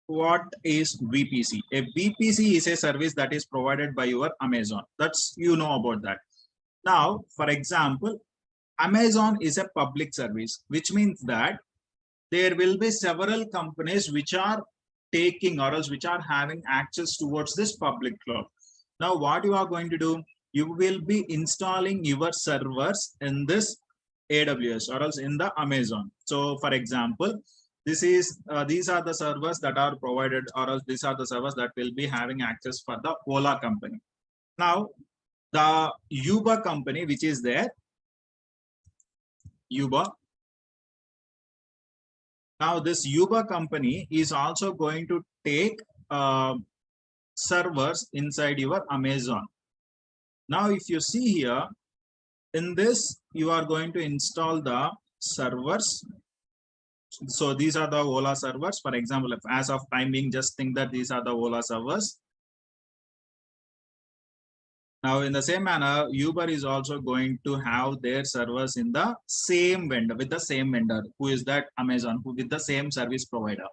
what is VPC? A VPC is a service that is provided by your Amazon. That's, you know about that. Now, for example, Amazon is a public service, which means that there will be several companies which are taking or else which are having access towards this public cloud. Now, what you are going to do, you will be installing your servers in this AWS or else in the Amazon. So, for example, these are the servers that are provided, or else these are the servers that will be having access for the Ola company. Now, the Uber company, which is there, Uber. Now, this Uber company is also going to take servers inside your Amazon. Now, if you see here, in this, you are going to install the servers. So these are the Ola servers. For example, if as of time being, just think that these are the Ola servers. Now, in the same manner, Uber is also going to have their servers in the same vendor, with the same vendor, who is that Amazon, who with the same service provider.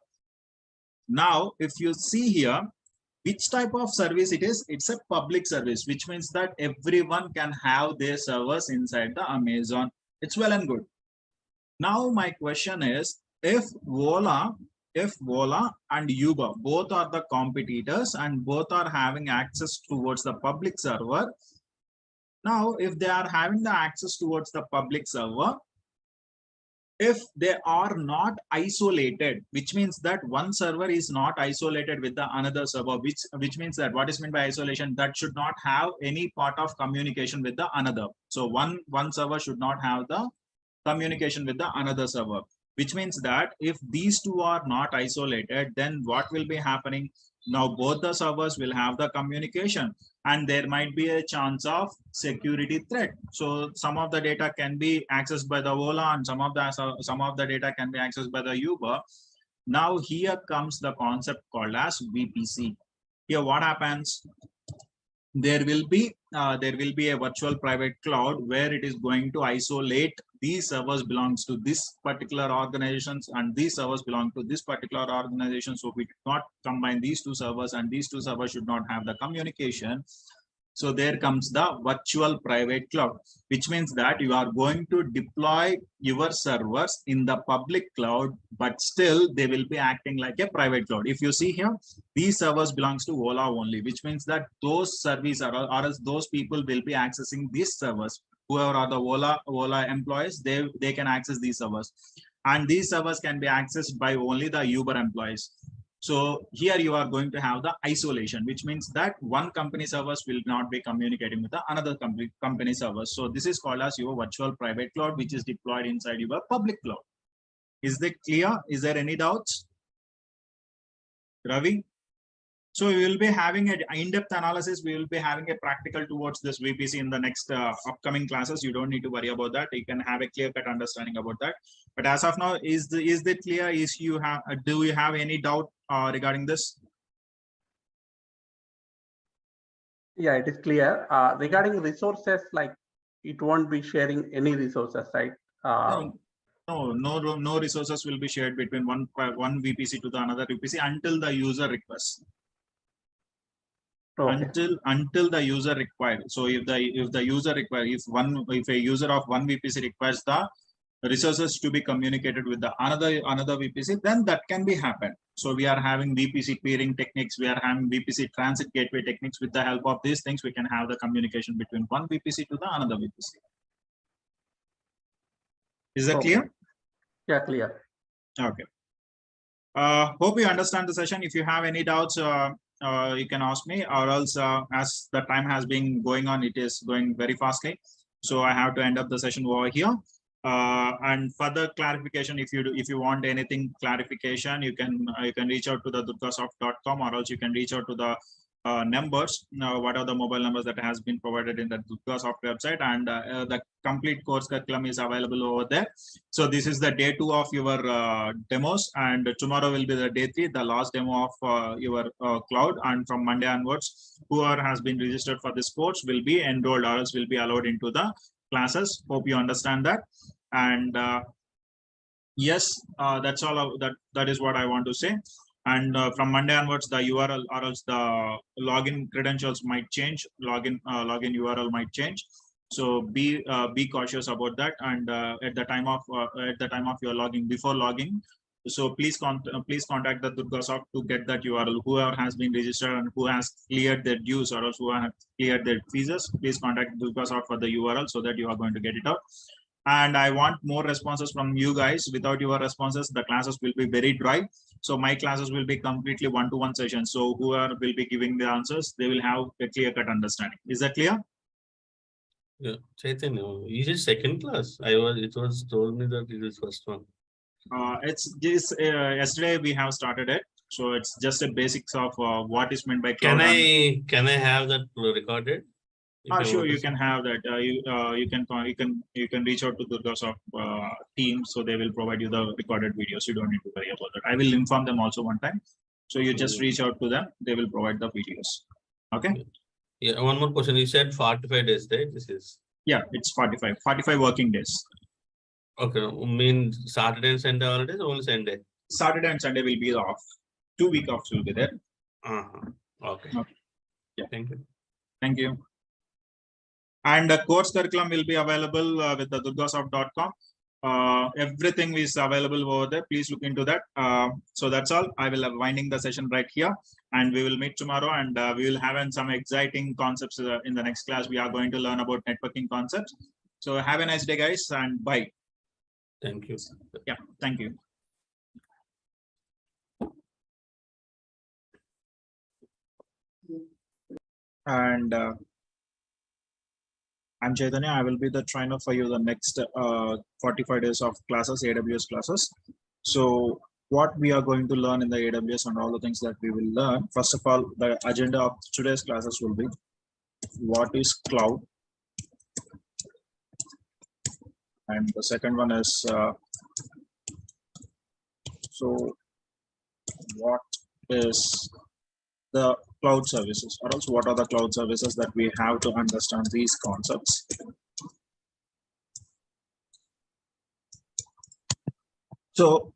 Now, if you see here, which type of service it is, it's a public service, which means that everyone can have their servers inside the Amazon. It's well and good. Now, my question is, if Ola and Uber both are the competitors and both are having access towards the public server. Now, if they are having the access towards the public server, if they are not isolated, which means that one server is not isolated with the another server, which means that what is meant by isolation, that should not have any part of communication with the another. So one server should not have the communication with the another server, which means that if these two are not isolated, then what will be happening? Now both the servers will have the communication and there might be a chance of security threat. So some of the data can be accessed by the Ola and some of the data can be accessed by the Uber. Now here comes the concept called as VPC. Here what happens? There will be a virtual private cloud where it is going to isolate these servers belongs to this particular organizations and these servers belong to this particular organization. So we do not combine these two servers and these two servers should not have the communication. So there comes the virtual private cloud, which means that you are going to deploy your servers in the public cloud, but still they will be acting like a private cloud. If you see here, these servers belongs to Ola only, which means that those service or else those people will be accessing these servers. Whoever are the Ola employees, they can access these servers. And these servers can be accessed by only the Uber employees. So here you are going to have the isolation, which means that one company servers will not be communicating with the another company servers. So this is called as your virtual private cloud, which is deployed inside your public cloud. Is that clear? Is there any doubts? Ravi? So we will be having an in-depth analysis. We will be having a practical towards this VPC in the next upcoming classes. You don't need to worry about that. You can have a clear-cut understanding about that. But as of now, is that clear? Do you have any doubt regarding this? Yeah, it is clear. Regarding resources, like it won't be sharing any resources, right? No resources will be shared between one VPC to the another VPC until the user requests. Okay. Until the user required. So if the user require, if a user of one VPC requires the resources to be communicated with the another VPC, then that can be happen. So we are having VPC peering techniques, we are having VPC transit gateway techniques. With the help of these things, we can have the communication between one VPC to the another VPC. Is that clear? Yeah, clear. Okay. Hope you understand the session. If you have any doubts, you can ask me, or else as the time has been going on, it is going very fastly. So I have to end up the session over here. And further clarification, if you want anything clarification, you can reach out to the durgasoft.com, or else you can reach out to the numbers. What are the mobile numbers that has been provided in the Durgasoft website, and the complete course curriculum is available over there. So this is the day 2 of your demos, and tomorrow will be the day 3, the last demo of your cloud. And from Monday onwards, whoever has been registered for this course will be enrolled, or else will be allowed into the classes. Hope you understand that. And yes, that's all. That is what I want to say. And from Monday onwards, the URL or else the login credentials might change. Login URL might change. So be cautious about that. And at the time of your login, before logging, so please contact the Durgasoft to get that URL. Whoever has been registered and who has cleared their dues, or else who have cleared their fees, please contact Durgasoft for the URL so that you are going to get it out. And I want more responses from you guys. Without your responses, the classes will be very dry. So my classes will be completely one-to-one sessions. So whoever will be giving the answers, they will have a clear-cut understanding. Is that clear? Yeah, Chaitanya, is it second class? It was told me that it is first one. It's this yesterday we have started it. So it's just a basics of what is meant by cloud. Can I have that recorded? Sure, you can have that. You can reach out to Durga's team, so they will provide you the recorded videos. You don't need to worry about that. I will inform them also one time. So you just reach out to them. They will provide the videos. Okay. Yeah. One more question. You said 45 days, right? This is. Yeah, it's 45 working days. Okay. Mean Saturday and Sunday holidays, or only Sunday? Saturday and Sunday will be off. 2 week offs will be there. Okay. Yeah. Thank you. Thank you. And the course curriculum will be available with the durgasoft.com. Everything is available over there. Please look into that. So that's all. I will be winding the session right here, and we will meet tomorrow, and we will have some exciting concepts in the next class. We are going to learn about networking concepts. So have a nice day, guys, and bye. Thank you. Yeah, thank you. And I'm Chaitanya. I will be the trainer for you the next 45 days of classes, AWS classes. So what we are going to learn in the AWS and all the things that we will learn. First of all, the agenda of today's classes will be what is cloud. And the second one is so what is the cloud services, or else what are the cloud services that we have to understand these concepts. So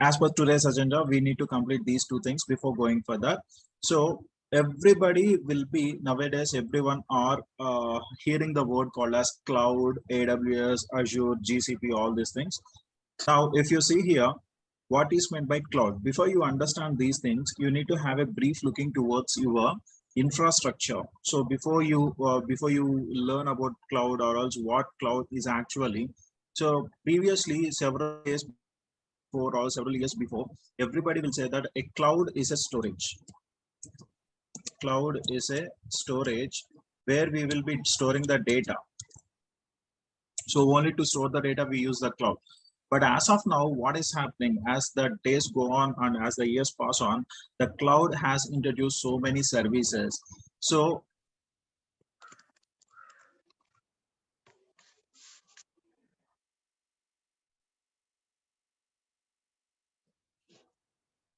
as per today's agenda, we need to complete these two things before going further. So everybody will be nowadays, everyone are hearing the word called as cloud, AWS, Azure, GCP, all these things. Now, if you see here, what is meant by cloud? Before you understand these things, you need to have a brief looking towards your infrastructure. So before you learn about cloud, or else what cloud is actually. So previously, several years before, everybody will say that a cloud is a storage. Cloud is a storage where we will be storing the data. So only to store the data, we use the cloud. But as of now, what is happening as the days go on and as the years pass on, the cloud has introduced so many services. So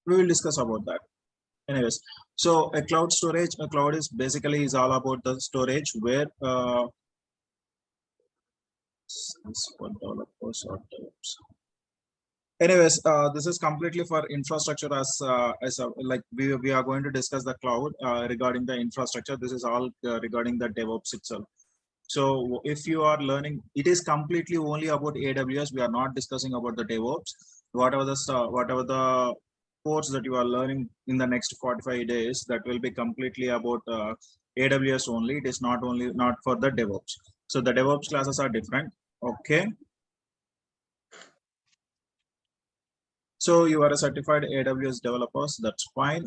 we will discuss about that. Anyways, so a cloud is basically all about the storage where anyways, this is completely for infrastructure like we are going to discuss the cloud regarding the infrastructure. This is all regarding the DevOps itself. So if you are learning, it is completely only about AWS. We are not discussing about the DevOps. Whatever the course that you are learning in the next 45 days, that will be completely about AWS only. It is not for the DevOps. So the DevOps classes are different. Okay. So you are a certified AWS developers, that's fine.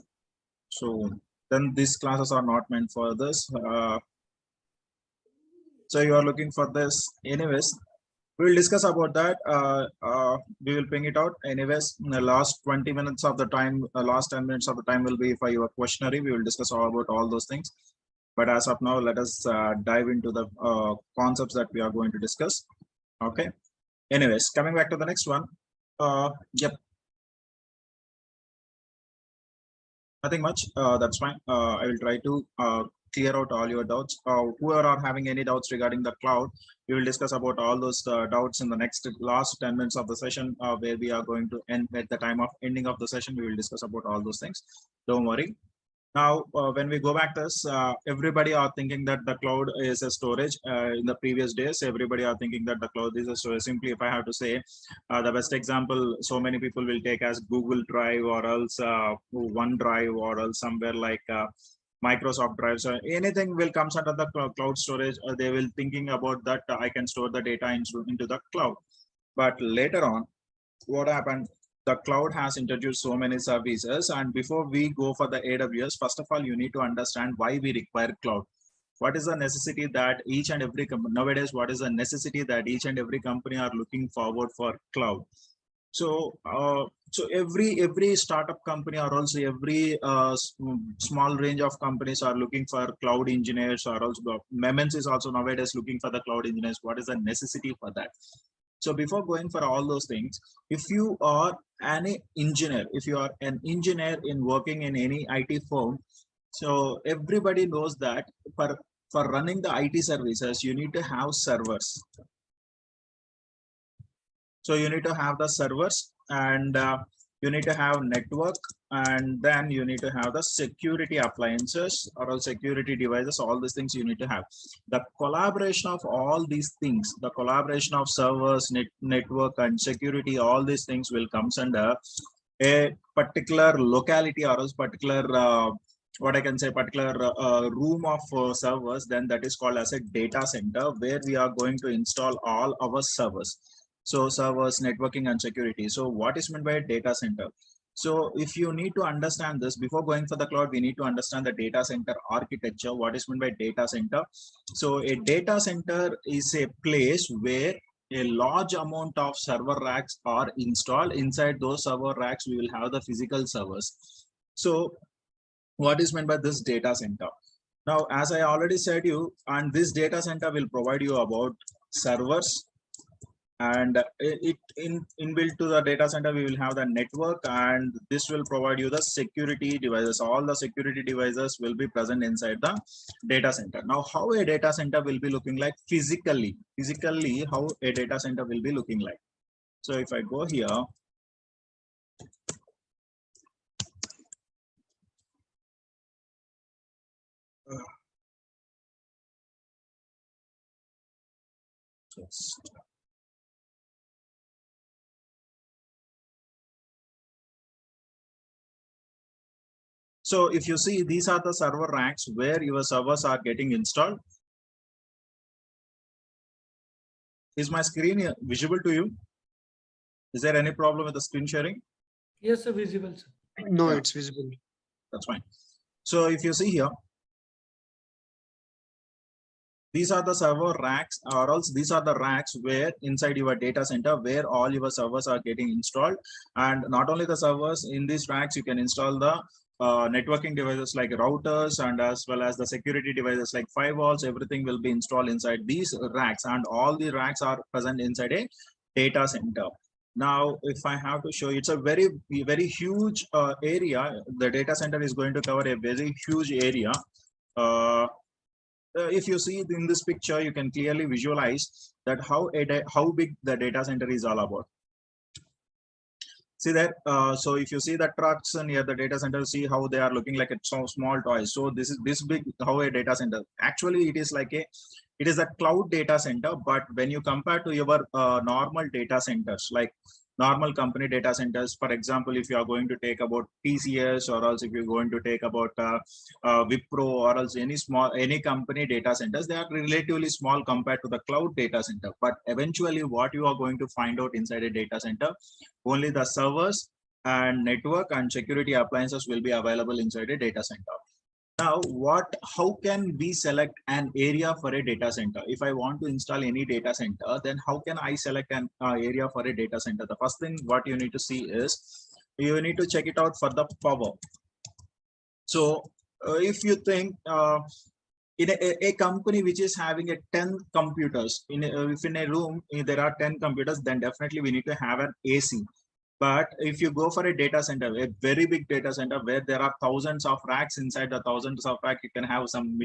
So then these classes are not meant for this. So you are looking for this. Anyways, we will discuss about that. We will ping it out. Anyways, in the last 20 minutes of the time, last 10 minutes of the time will be for your questionnaire. We will discuss all about all those things. But as of now, let us dive into the concepts that we are going to discuss. Okay. Anyways, coming back to the next one. Yep. Nothing much. That's fine. I will try to clear out all your doubts. Whoever are having any doubts regarding the cloud, we will discuss about all those doubts in the last 10 minutes of the session, where we are going to end at the time of ending of the session. We will discuss about all those things. Don't worry. Now, when we go back to this, everybody are thinking that the cloud is a storage. In the previous days, everybody are thinking that the cloud is a storage. Simply, if I have to say, the best example, so many people will take as Google Drive, or else OneDrive, or else somewhere like Microsoft Drive. So anything will comes under the cloud storage. They will thinking about that I can store the data into the cloud. But later on, what happened? The cloud has introduced so many services, and before we go for the AWS, first of all, you need to understand why we require cloud. What is the necessity that each and every company nowadays? What is the necessity that each and every company are looking forward for cloud? So, so every startup company or also every small range of companies are looking for cloud engineers, or also MMs is also nowadays looking for the cloud engineers. What is the necessity for that? So before going for all those things, if you are an engineer, if you are an engineer in working in any IT firm, so everybody knows that for running the IT services, you need to have servers. So you need to have the servers, and you need to have network, and then you need to have the security appliances or all security devices. All these things you need to have. The collaboration of all these things, the collaboration of servers, network and security, all these things will comes under a particular locality or else particular what I can say, particular room of servers. Then that is called as a data center, where we are going to install all our servers. So servers, networking and security. So what is meant by a data center? So if you need to understand this before going for the cloud, we need to understand the data center architecture. What is meant by data center? So a data center is a place where a large amount of server racks are installed. Inside those server racks, we will have the physical servers. So what is meant by this data center? Now, as I already said you, and this data center will provide you about servers, and it inbuilt to the data center we will have the network, and this will provide you the security devices. All the security devices will be present inside the data center. Now, how a data center will be looking like physically, how a data center will be looking like. So if I go here, so if you see, these are the server racks where your servers are getting installed. Is my screen visible to you? Is there any problem with the screen sharing? Yes, sir, visible, sir. No, Yeah. it's visible. That's fine. So if you see here, these are the server racks, or else these are the racks where inside your data center where all your servers are getting installed. And not only the servers, in these racks you can install the networking devices like routers, and as well as the security devices like firewalls. Everything will be installed inside these racks, and all the racks are present inside a data center. Now, if I have to show you, it's a very huge area. The data center is going to cover a very huge area. If you see in this picture, you can clearly visualize that how big the data center is all about. See that? So if you see the trucks near the data center, see how they are looking like a small toys. So this is this big how a data center. Actually, it is like it is a cloud data center. But when you compare to your normal data centers, like normal company data centers, for example, if you are going to take about TCS, or else if you're going to take about Wipro, or else any company data centers, they are relatively small compared to the cloud data center. But eventually, what you are going to find out inside a data center, only the servers and network and security appliances will be available inside a data center. Now, how can we select an area for a data center? If I want to install any data center, then how can I select an area for a data center? The first thing what you need to see is you need to check it out for the power. So if you think in a company which is having a 10 computers, if in a room there are 10 computers, then definitely we need to have an AC. But if you go for a data center, a very big data center where there are thousands of racks, inside the thousands of racks, you can have some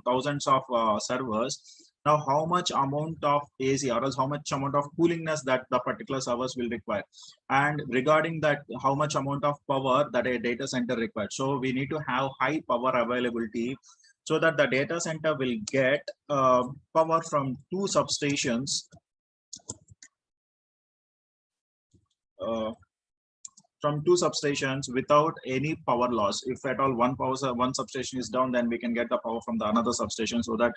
thousands of servers. Now, how much amount of AC, or else how much amount of coolingness that the particular servers will require? And regarding that, how much amount of power that a data center requires? So we need to have high power availability, so that the data center will get power from two substations. From two substations without any power loss. If at all one substation is down, then we can get the power from the another substation, so that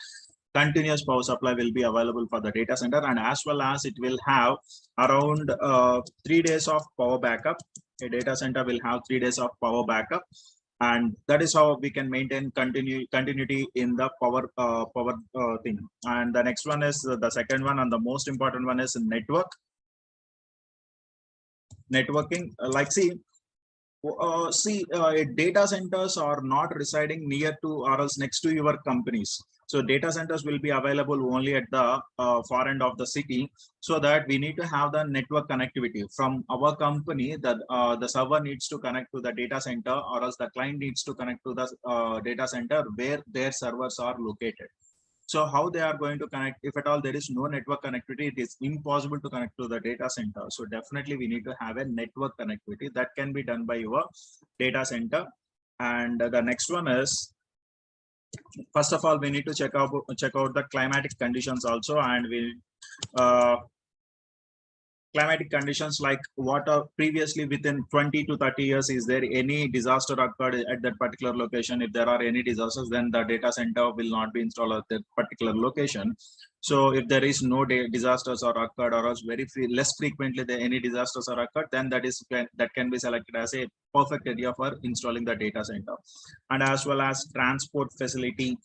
continuous power supply will be available for the data center. And as well as it will have around 3 days of power backup. A data center will have 3 days of power backup, and that is how we can maintain continuity in the power thing. And the next one is the second one, and the most important one is network. networking. Data centers are not residing near to or else next to your companies. So data centers will be available only at the far end of the city. So that we need to have the network connectivity from our company, that the server needs to connect to the data center, or else the client needs to connect to the data center where their servers are located. So how they are going to connect? If at all there is no network connectivity, it is impossible to connect to the data center. So definitely we need to have a network connectivity that can be done by your data center. And the next one is, first of all, we need to check out the climatic conditions also, and we climatic conditions, like what are previously within 20 to 30 years, is there any disaster occurred at that particular location? If there are any disasters, then the data center will not be installed at that particular location. So if there is no disasters are occurred, or else less frequently any disasters are occurred, then that can be selected as a perfect area for installing the data center. And as well as transport facility.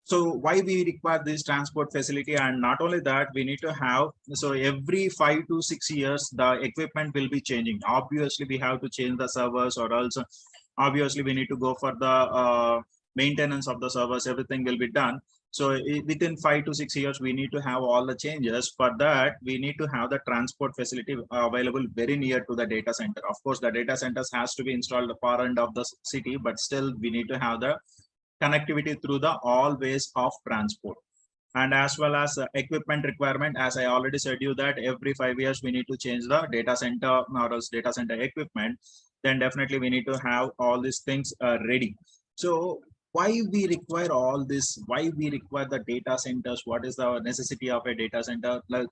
So why we require this transport facility? And not only that, we need to have, so every 5 to 6 years the equipment will be changing. Obviously we have to change the servers, or else obviously we need to go for the maintenance of the servers. Everything will be done. So within 5 to 6 years we need to have all the changes. For that we need to have the transport facility available very near to the data center. Of course the data centers has to be installed far end of the city, but still we need to have the connectivity through the all ways of transport. And as well as equipment requirement, as I already said you that every 5 years we need to change the data center or else data center equipment. Then definitely we need to have all these things ready. So why we require all this? Why we require the data centers? What is the necessity of a data center? Like,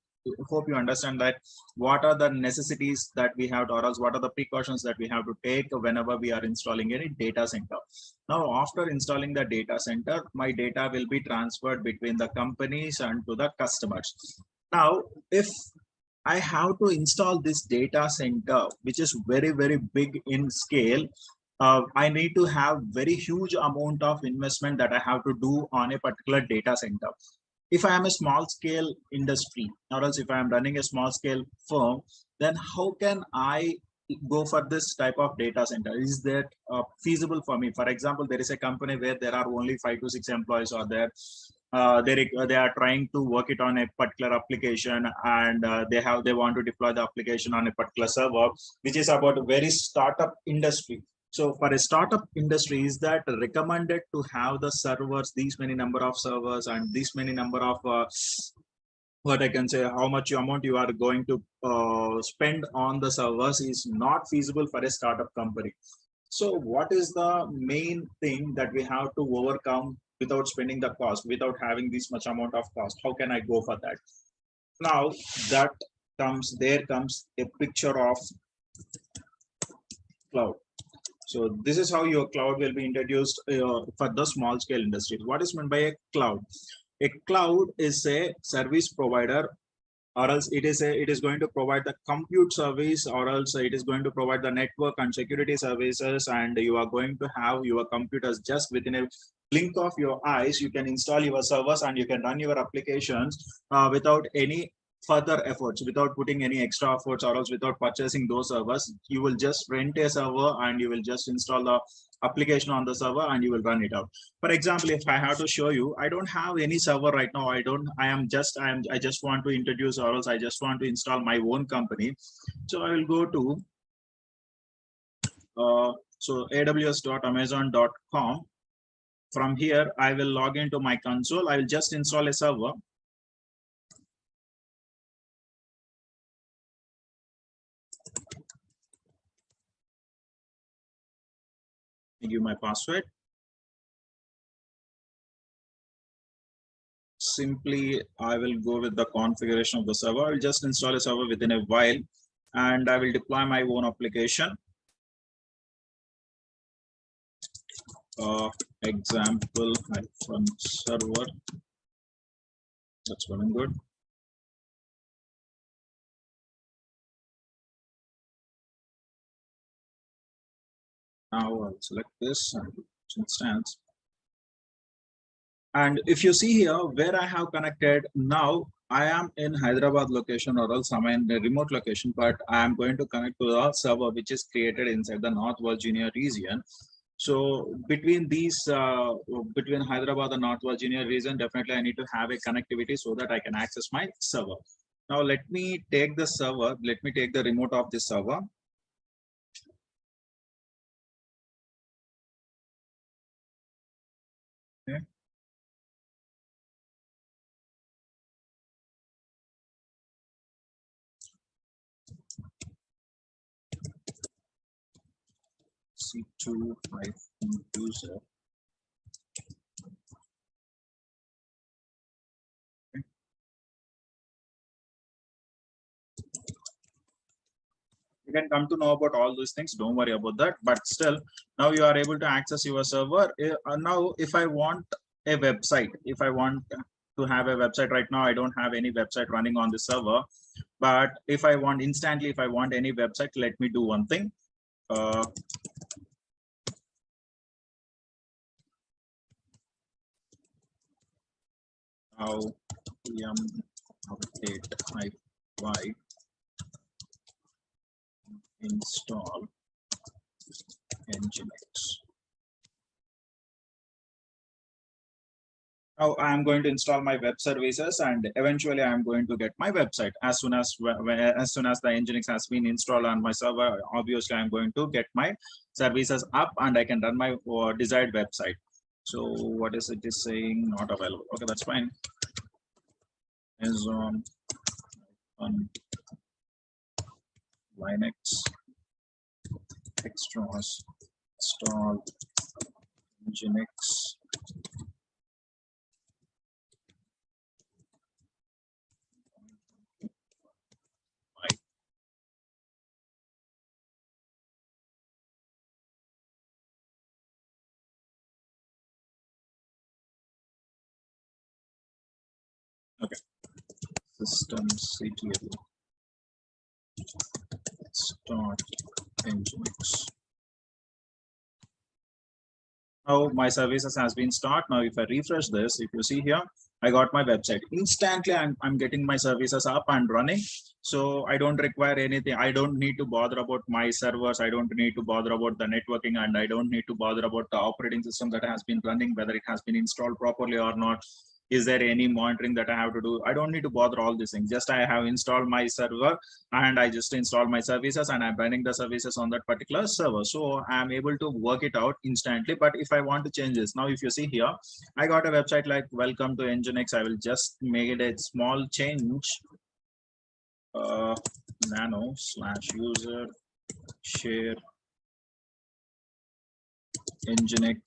hope you understand that what are the necessities that we have, or else what are the precautions that we have to take whenever we are installing any data center. Now after installing the data center, my data will be transferred between the companies and to the customers. Now if I have to install this data center, which is very, very big in scale, I need to have very huge amount of investment that I have to do on a particular data center. If I am a small scale industry, or else if I am running a small scale firm, then how can I go for this type of data center? Is that feasible for me? For example, there is a company where there are only 5 to 6 employees are there. They are trying to work it on a particular application, and they want to deploy the application on a particular server, which is about a very startup industry. So for a startup industry, is that recommended to have the servers, these many number of servers and this many number of what I can say, how much amount you are going to spend on the servers is not feasible for a startup company. So what is the main thing that we have to overcome without spending the cost, without having this much amount of cost? How can I go for that? Now there comes a picture of cloud. So this is how your cloud will be introduced for the small scale industries. What is meant by a cloud? A cloud is a service provider, or else it is going to provide the compute service, or else it is going to provide the network and security services, and you are going to have your computers just within a blink of your eyes. You can install your servers and you can run your applications without any further efforts, without putting any extra efforts, or else without purchasing those servers. You will just rent a server and you will just install the application on the server and you will run it out. For example, if I have to show you, I don't have any server right now. I just want to introduce, or else I just want to install my own company. So I will go to aws.amazon.com. From here I will log into my console. I will just install a server. Give my password. Simply I will go with the configuration of the server. I will just install a server within a while, and I will deploy my own application. Example server. That's running good. Now I'll select this instance. And if you see here where I have connected now, I am in Hyderabad location or else I'm in the remote location, but I am going to connect to the server which is created inside the North Virginia region. So between these, between Hyderabad and North Virginia region, definitely I need to have a connectivity so that I can access my server. Now let me take the server, let me take the remote of this server. Okay. C2 user. You can come to know about all these things, don't worry about that, but still now you are able to access your server. Now if I want a website, if I want to have a website, right now I don't have any website running on the server, but if I want instantly, if I want any website, let me do one thing. Now update y install Nginx. Now I am going to install my web services, and eventually I am going to get my website as soon as the Nginx has been installed on my server. Obviously, I am going to get my services up, and I can run my desired website. So what is it is saying? Not available. Okay, that's fine. Is on Linux extras install Nginx. Okay, systemctl start Nginx. Now my services has been started. Now if I refresh this, if you see here, I got my website. Instantly I'm getting my services up and running. So I don't require anything. I don't need to bother about my servers. I don't need to bother about the networking, and I don't need to bother about the operating system that has been running, whether it has been installed properly or not. Is there any monitoring that I have to do? I don't need to bother all these things. Just I have installed my server, and I just install my services, and I'm running the services on that particular server. So I'm able to work it out instantly. But if I want to change this, now if you see here, I got a website like welcome to Nginx. I will just make it a small change. Nano/user share Nginx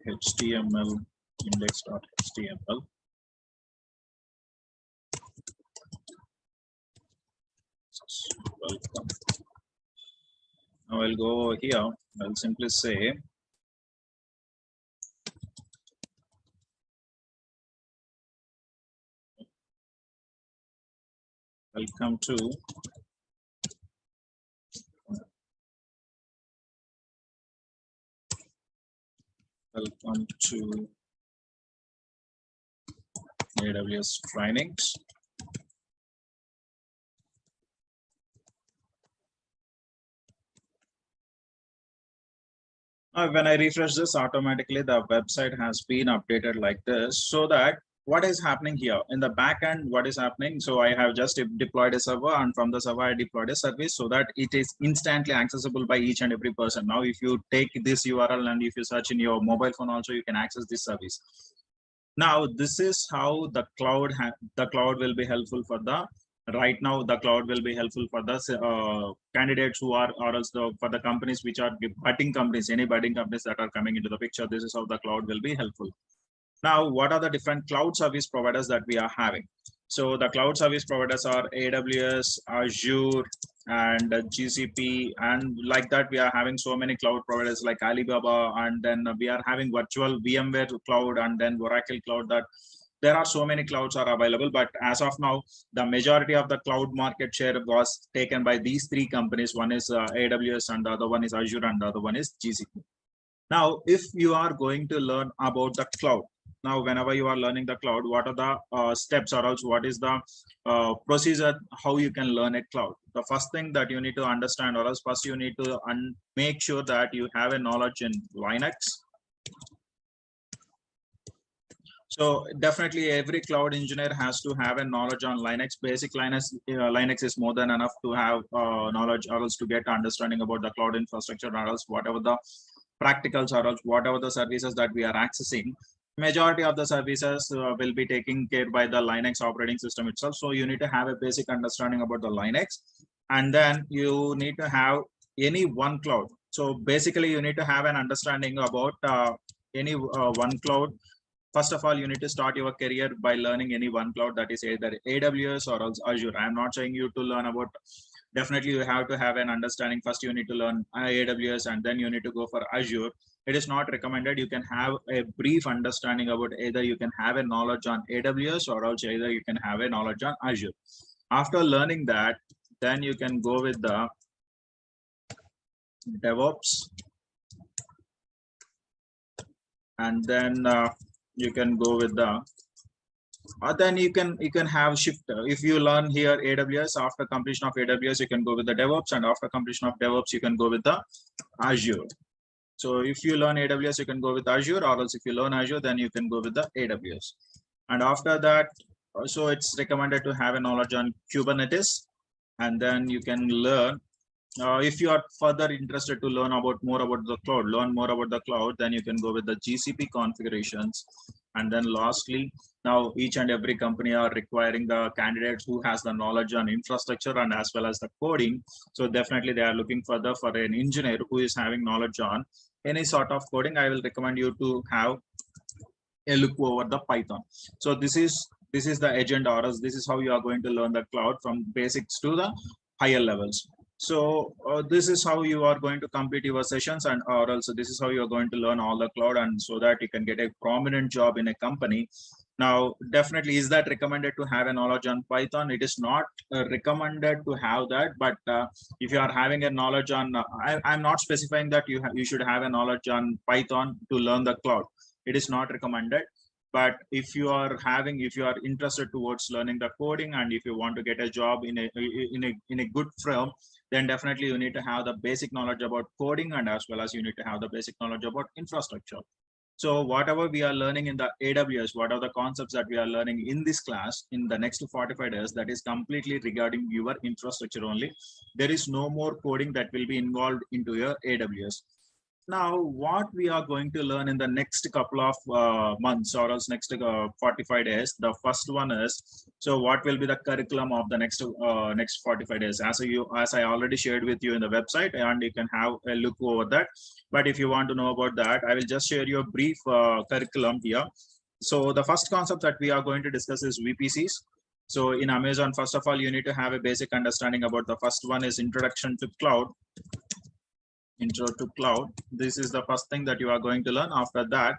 HTML index.html. Welcome. Now I'll go here. I'll simply say welcome to AWS trainings. When I refresh this, automatically the website has been updated like this, so that what is happening here in the back end, what is happening? So I have just deployed a server, and from the server I deployed a service so that it is instantly accessible by each and every person. Now if you take this URL and if you search in your mobile phone also, you can access this service. Now this is how the cloud will be helpful for the right now. The cloud will be helpful for the candidates who are, or else for the companies which are budding companies, any budding companies that are coming into the picture. This is how the cloud will be helpful. Now, what are the different cloud service providers that we are having? So the cloud service providers are AWS, Azure, and GCP, and like that we are having so many cloud providers like Alibaba, and then we are having virtual VMware cloud, and then Oracle cloud. That there are so many clouds are available, but as of now, the majority of the cloud market share was taken by these three companies. One is AWS, and the other one is Azure, and the other one is GCP. Now, if you are going to learn about the cloud, Now, whenever you are learning the cloud, what are the steps, or else what is the procedure, how you can learn a cloud? The first thing that you need to understand, or else first you need to make sure that you have a knowledge in Linux. So definitely every cloud engineer has to have a knowledge on Linux. Basic Linux is more than enough to have knowledge, or else to get understanding about the cloud infrastructure, or else whatever the practicals, or else whatever the services that we are accessing. Majority of the services will be taken care by the Linux operating system itself. So you need to have a basic understanding about the Linux, and then you need to have any one cloud. So basically you need to have an understanding about any one cloud. First of all, you need to start your career by learning any one cloud, that is either AWS or else Azure. I'm not saying you to learn about, definitely you have to have an understanding. First, you need to learn AWS and then you need to go for Azure. It is not recommended. You can have a brief understanding about either you can have a knowledge on AWS or else either you can have a knowledge on Azure. After learning that, then you can go with the DevOps, and then you can go with the then you can have shift. If you learn here AWS, after completion of AWS you can go with the DevOps, and after completion of DevOps you can go with the Azure. So if you learn AWS you can go with Azure, or else if you learn Azure then you can go with the AWS. And after that, so it's recommended to have a knowledge on Kubernetes, and then you can learn if you are further interested to learn more about the cloud, then you can go with the GCP configurations. And then lastly, now each and every company are requiring the candidates who has the knowledge on infrastructure and as well as the coding. So definitely they are looking for an engineer who is having knowledge on any sort of coding. I will recommend you to have a look over the Python. So this is the agenda, or else this is how you are going to learn the cloud from basics to the higher levels. So this is how you are going to complete your sessions, and or also this is how you are going to learn all the cloud, and so that you can get a prominent job in a company. Now, definitely, is that recommended to have a knowledge on Python? It is not recommended to have that, but if you are having a knowledge on, I'm not specifying that you should have a knowledge on Python to learn the cloud. It is not recommended. But if you are interested towards learning the coding, and if you want to get a job in a good firm, then definitely you need to have the basic knowledge about coding, and as well as you need to have the basic knowledge about infrastructure. So whatever we are learning in the AWS, what are the concepts that we are learning in this class in the next 45 days, that is completely regarding your infrastructure only. There is no more coding that will be involved into your AWS. Now, what we are going to learn in the next couple of months, or else next 45 days, the first one is, so what will be the curriculum of the next 45 days? As I already shared with you in the website, and you can have a look over that. But if you want to know about that, I will just share you a brief curriculum here. So the first concept that we are going to discuss is VPCs. So in Amazon, first of all, you need to have a basic understanding about the first one is Introduction to Cloud. Intro to Cloud. This is the first thing that you are going to learn. After that,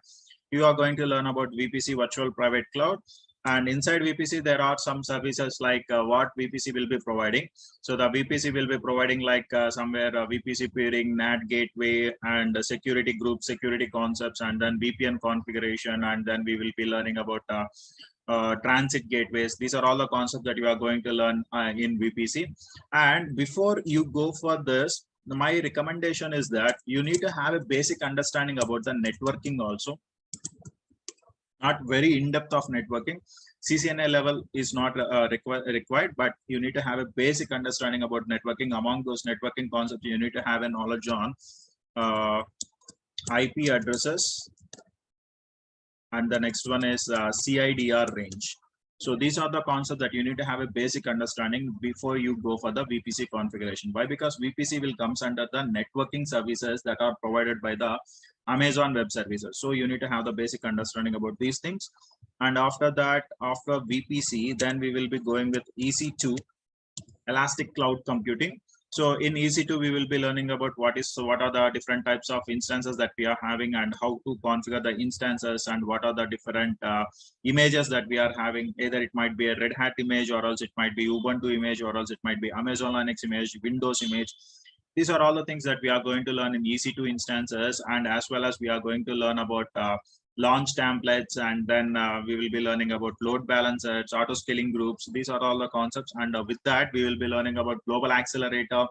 you are going to learn about VPC, Virtual Private Cloud. And inside VPC, there are some services like what VPC will be providing. So the VPC will be providing like somewhere VPC peering, NAT gateway, and security group, security concepts, and then VPN configuration. And then we will be learning about transit gateways. These are all the concepts that you are going to learn in VPC. And before you go for this, my recommendation is that you need to have a basic understanding about the networking also. Not very in-depth of networking. CCNA level is not required, but you need to have a basic understanding about networking. Among those networking concepts, you need to have a knowledge on IP addresses, and the next one is CIDR range. So these are the concepts that you need to have a basic understanding before you go for the VPC configuration. Why? Because VPC will comes under the networking services that are provided by the Amazon Web Services. So you need to have the basic understanding about these things. And after that, after VPC, then we will be going with EC2, Elastic Cloud Computing. So in EC2, we will be learning about what are the different types of instances that we are having, and how to configure the instances, and what are the different images that we are having. Either it might be a Red Hat image, or else it might be Ubuntu image, or else it might be Amazon Linux image, Windows image. These are all the things that we are going to learn in EC2 instances, and as well as we are going to learn about launch templates, and then we will be learning about load balancers, auto scaling groups. These are all the concepts, and with that we will be learning about global accelerator,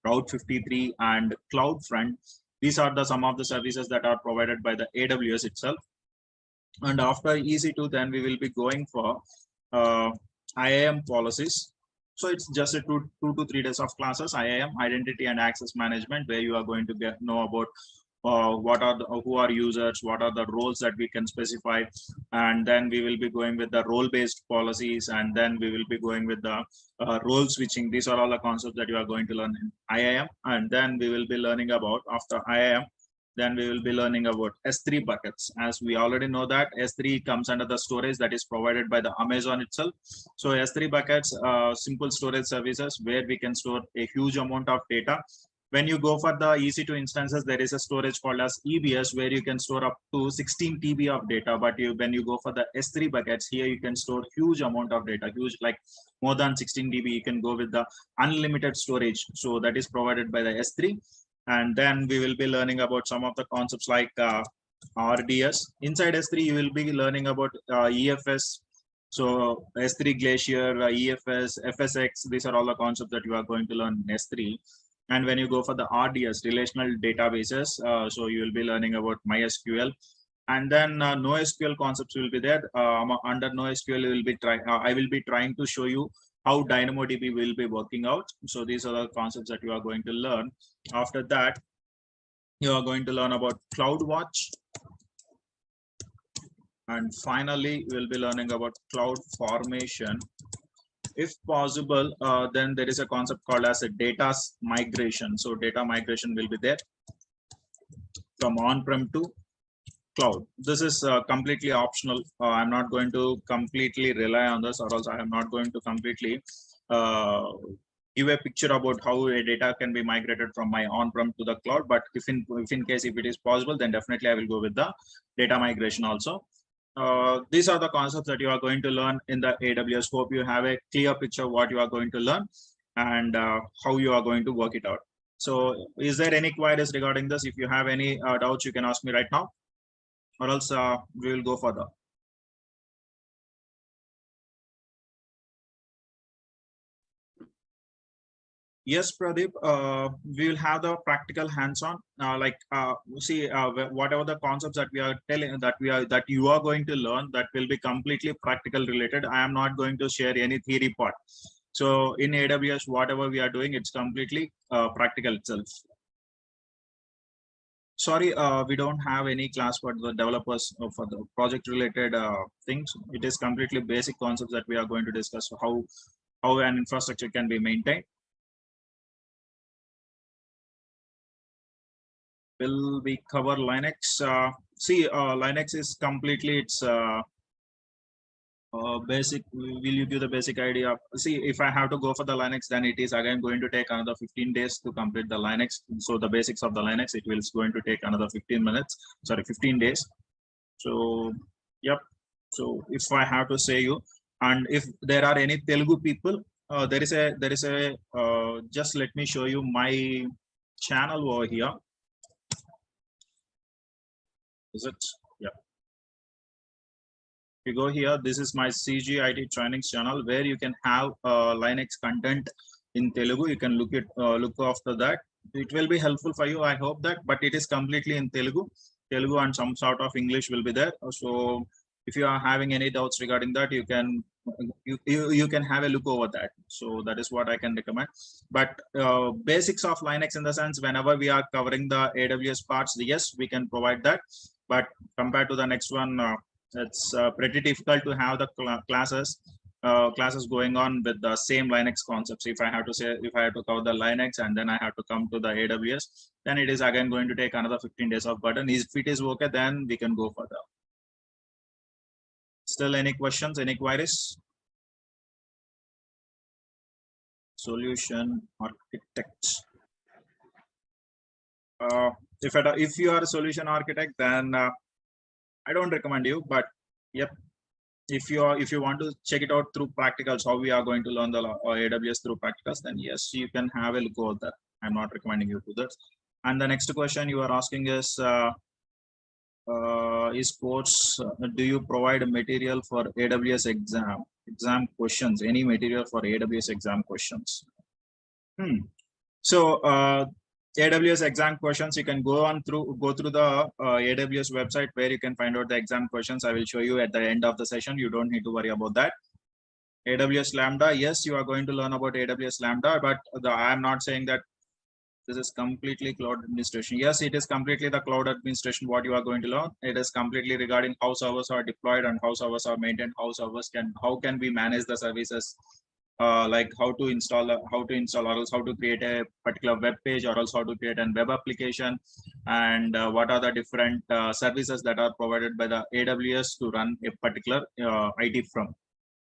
Route 53, and CloudFront. These are the some of the services that are provided by the AWS itself. And after EC2, then we will be going for IAM policies. So it's just a two to 3 days of classes. IAM, identity and access management, where you are going to know about what are who are users, what are the roles that we can specify, and then we will be going with the role-based policies, and then we will be going with the role switching. These are all the concepts that you are going to learn in IAM, and then we will be learning about after IAM. Then we will be learning about S3 buckets. As we already know that S3 comes under the storage that is provided by the Amazon itself. So S3 buckets, simple storage services where we can store a huge amount of data. When you go for the EC2 instances, there is a storage called as EBS where you can store up to 16 TB of data. But when you go for the S3 buckets, here you can store huge amount of data, huge, like more than 16 TB. You can go with the unlimited storage. So that is provided by the S3. And then we will be learning about some of the concepts like RDS. Inside S3, you will be learning about EFS. So S3 Glacier, EFS, FSX, these are all the concepts that you are going to learn in S3. And when you go for the RDS, relational databases, so you will be learning about MySQL. And then NoSQL concepts will be there. Under NoSQL, I will be trying to show you how DynamoDB will be working out. So these are the concepts that you are going to learn. After that, you are going to learn about CloudWatch. And finally, we'll be learning about cloud formation. If possible, then there is a concept called as a data migration. So data migration will be there from on-prem to cloud. This is completely optional. I'm not going to completely rely on this, or else I am not going to completely give a picture about how a data can be migrated from my on-prem to the cloud. But if in case if it is possible, then definitely I will go with the data migration also. These are the concepts that you are going to learn in the AWS. Hope you have a clear picture of what you are going to learn and how you are going to work it out. So is there any queries regarding this? If you have any doubts, you can ask me right now, or else we will go further. Yes, Pradeep, we will have the practical hands-on, whatever the concepts that we are telling that you are going to learn, that will be completely practical related. I am not going to share any theory part. So in AWS, whatever we are doing, it's completely practical itself. Sorry, we don't have any class for the developers for the project related things. It is completely basic concepts that we are going to discuss, how an infrastructure can be maintained. Will we cover Linux? Linux is completely its basic. Will you give the basic idea? See, if I have to go for the Linux, then it is again going to take another 15 days to complete the Linux. So the basics of the Linux, it will going to take another 15 days. So, yep. So if I have to say you, and if there are any Telugu people, there is a just let me show you my channel over here. Is it? Yeah. You go here. This is my CGIT trainings channel where you can have Linux content in Telugu. You can look after that. It will be helpful for you. I hope that, but it is completely in Telugu and some sort of English will be there. So if you are having any doubts regarding that, you can have a look over that. So that is what I can recommend. But basics of Linux in the sense, whenever we are covering the AWS parts, yes, we can provide that. But compared to the next one, it's pretty difficult to have the classes going on with the same Linux concepts. If I have to cover the Linux and then I have to come to the AWS, then it is again going to take another 15 days of burden. If it is okay, then we can go further. Still any questions, any queries? Solution architect. If you are a solution architect, then I don't recommend you, but yep, if you want to check it out through practicals, how we are going to learn the AWS through practicals, then yes, you can have a look over that. I'm not recommending you to this. And the next question you are asking is Is course, do you provide material for AWS exam questions? Any material for AWS exam questions? So AWS exam questions, you can go through the AWS website where you can find out the exam questions. I will show you at the end of the session. You don't need to worry about that. AWS Lambda, yes, you are going to learn about AWS Lambda, but I am not saying that this is completely cloud administration. Yes, it is completely the cloud administration what you are going to learn. It is completely regarding how servers are deployed and how servers are maintained, how can we manage the services, like how to install or else how to create a particular web page, or else how to create a web application, and what are the different services that are provided by the AWS to run a particular IT firm.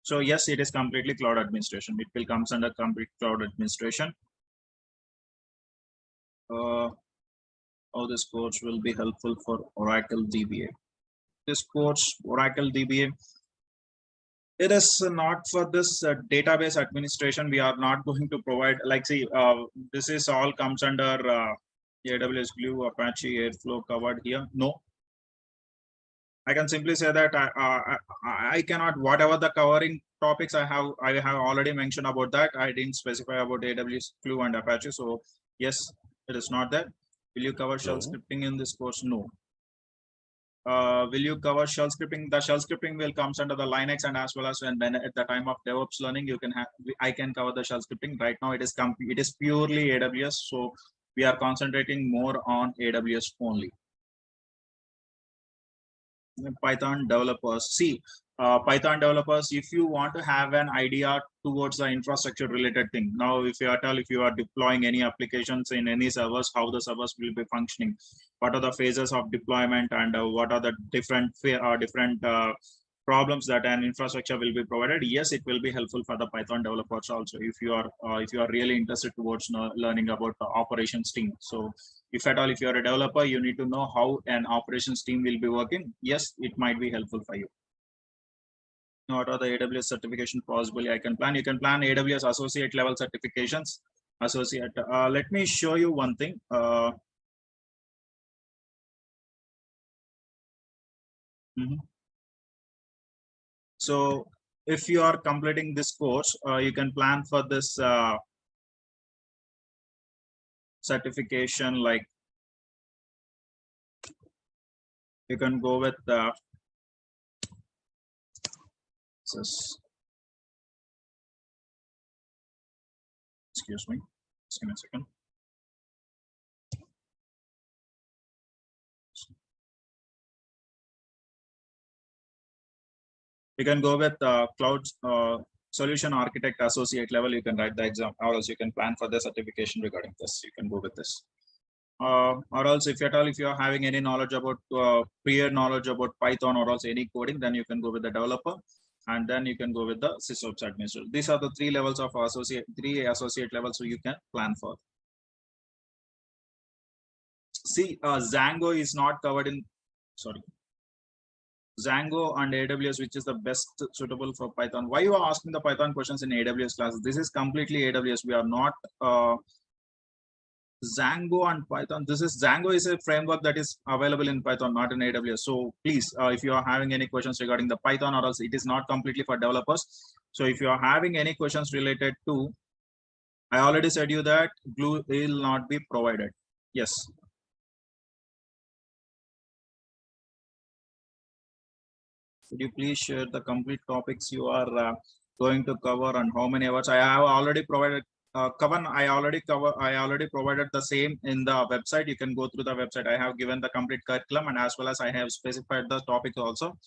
So yes, it is completely cloud administration. It will comes under complete cloud administration. How this course will be helpful for Oracle DBA. This course, Oracle DBA, it is not for this database administration. We are not going to provide, like, see, this is all comes under AWS Glue, Apache, Airflow covered here. No, I can simply say that I cannot, whatever the covering topics I have already mentioned about that. I didn't specify about AWS Glue and Apache. So yes, it is not that. Will you cover shell scripting in this course? No. Will you cover shell scripting? The shell scripting will comes under the Linux, and as well as when at the time of DevOps learning, you can have, I can cover the shell scripting. Right now, it is purely AWS. So we are concentrating more on AWS only. Python developers, see, Python developers, if you want to have an idea towards the infrastructure related thing, now if you are deploying any applications in any servers, how the servers will be functioning, what are the phases of deployment, and what are the different problems that an infrastructure will be provided, yes, it will be helpful for the Python developers also, if you are really interested towards learning about the operations team. So if at all, if you are a developer, you need to know how an operations team will be working. Yes, it might be helpful for you. What are the AWS certification possibly I can plan? You can plan AWS associate level certifications. Let me show you one thing. So if you are completing this course, you can plan for this certification, like you can go with excuse me, just give me a second. You can go with cloud solution architect associate level. You can write the exam, or else you can plan for the certification regarding this. You can go with this. Or else, if at all, if you are having any knowledge about prior knowledge about Python or else any coding, then you can go with the developer, and then you can go with the sysops administrator. These are the three levels of three associate levels, so you can plan for. See, Django is not covered in, sorry, Django and AWS, which is the best suitable for Python. Why you are asking the Python questions in AWS classes? This is completely AWS. We are not Django and Python. Django is a framework that is available in Python, not in AWS. So please, if you are having any questions regarding the Python, or else it is not completely for developers. So if you are having any questions related to, I already said you that Glue will not be provided. Yes. Could you please share the complete topics you are going to cover and how many hours? I have already provided. Kavan, I already provided the same in the website. You can go through the website. I have given the complete curriculum, and as well as I have specified the topics also.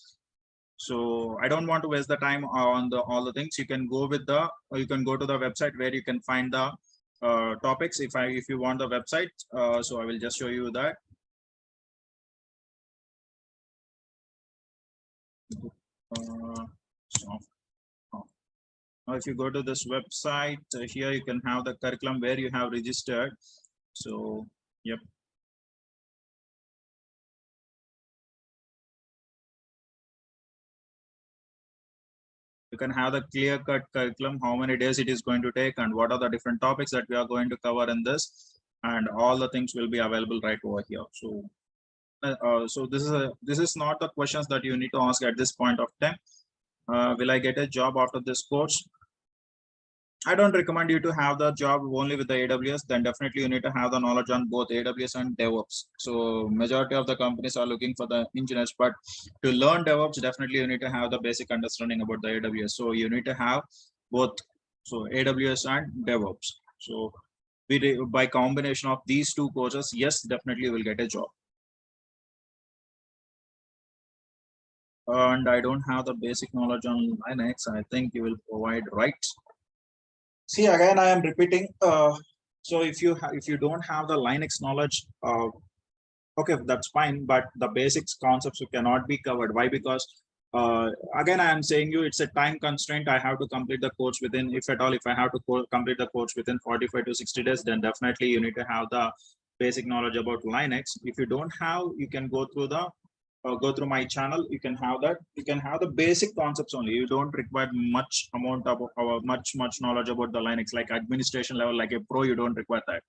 So I don't want to waste the time on all the things. You can go to the website where you can find the topics. If you want the website, so I will just show you that. Now, if you go to this website, here you can have the curriculum where you have registered. So, yep. You can have the clear-cut curriculum, how many days it is going to take, and what are the different topics that we are going to cover in this, and all the things will be available right over here. So So this is not the questions that you need to ask at this point of time. Will I get a job after this course? I don't recommend you to have the job only with the AWS. Then definitely you need to have the knowledge on both AWS and DevOps. So majority of the companies are looking for the engineers, but to learn DevOps, definitely you need to have the basic understanding about the AWS. So you need to have both, so AWS and DevOps. So by combination of these two courses, yes, definitely you will get a job. And I don't have the basic knowledge on Linux. I think you will provide, right? See, again, I am repeating. So if you don't have the Linux knowledge, okay, that's fine. But the basics concepts you cannot be covered. Why? Because again, I am saying you, it's a time constraint. I have to complete the course within, if at all, if I have to complete the course within 45 to 60 days, then definitely you need to have the basic knowledge about Linux. If you don't have, you can go through my channel. You can have that. You can have the basic concepts only. You don't require much amount of much knowledge about the Linux, like administration level, like a pro. You don't require that.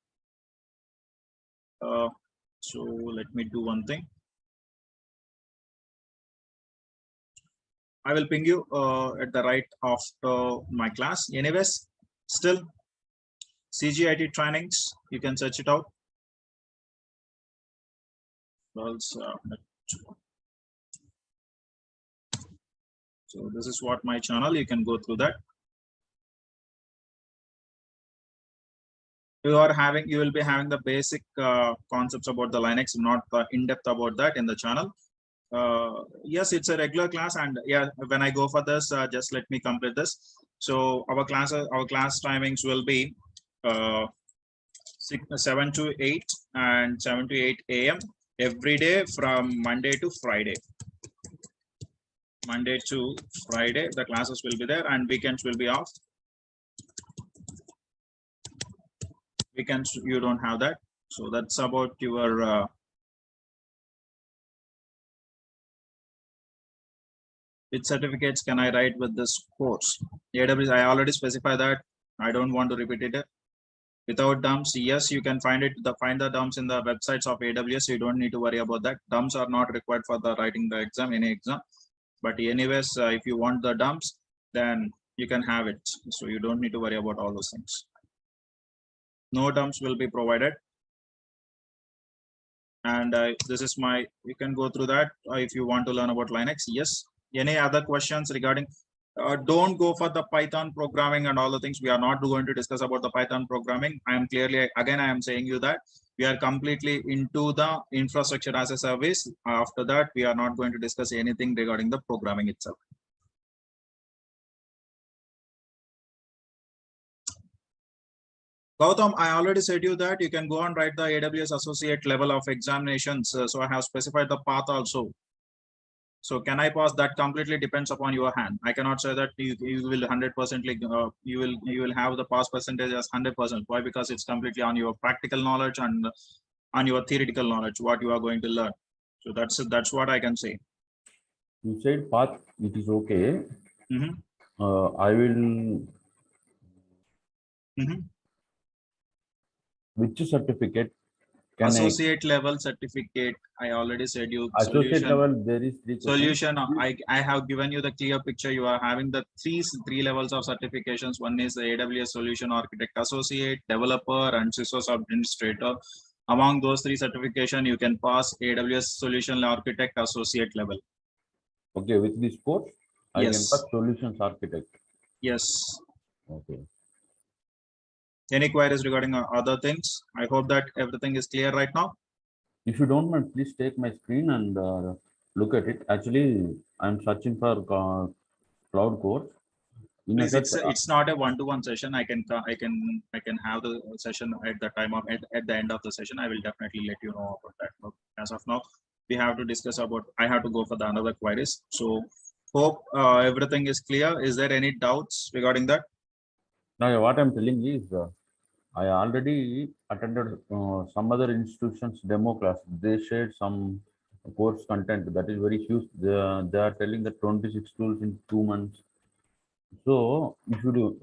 So let me do one thing. I will ping you at the right of my class. Anyways, still CGIT trainings. You can search it out. So this is what my channel. You can go through that. You will be having the basic concepts about the Linux, not in-depth about that in the channel. Yes, it's a regular class, and yeah, when I go for this, just let me complete this. So our class timings will be 7 to 8 and 7 to 8 a.m. every day from Monday to Friday. Monday to Friday, the classes will be there, and weekends will be off. Weekends you don't have that. So that's about your which certificates can I write with this course? AWS, I already specify that. I don't want to repeat it. Without dumps, yes, you can find the dumps in the websites of AWS. You don't need to worry about that. Dumps are not required for the writing the exam, any exam. But anyways, if you want the dumps, then you can have it. So you don't need to worry about all those things. No dumps will be provided. And this is you can go through that if you want to learn about Linux. Yes. Any other questions regarding? Don't go for the Python programming and all the things. We are not going to discuss about the Python programming. I am saying you that we are completely into the infrastructure as a service. After that, we are not going to discuss anything regarding the programming itself. Gautam, I already said you that you can go and write the AWS associate level of examinations. So I have specified the path also. So can I pass? That completely depends upon your hand. I cannot say that you will 100% you will have the pass percentage as 100%. Why? Because it's completely on your practical knowledge and on your theoretical knowledge what you are going to learn. So that's what I can say. You said path, it is okay. I will. Which certificate? Associate level certificate. I already said you. Associate level, there is solution. I have given you the clear picture. You are having the three levels of certifications. One is the AWS Solution Architect Associate, Developer, and SysOS Administrator. Among those three certification, you can pass AWS Solution Architect Associate level. Okay, with this course, I can pass Solutions Architect. Yes. Okay. Any queries regarding other things? I hope that everything is clear right now. If you don't mind, please take my screen and look at it. Actually, I'm searching for cloud course. Please, it's not a one-to-one session. I can have the session at the time of at the end of the session. I will definitely let you know about that. But as of now, we have to discuss about. I have to go for the another queries. So hope everything is clear. Is there any doubts regarding that? Now, what I'm telling is, I already attended some other institutions demo class. They shared some course content that is very huge. They are telling that 26 tools in 2 months. So if you do,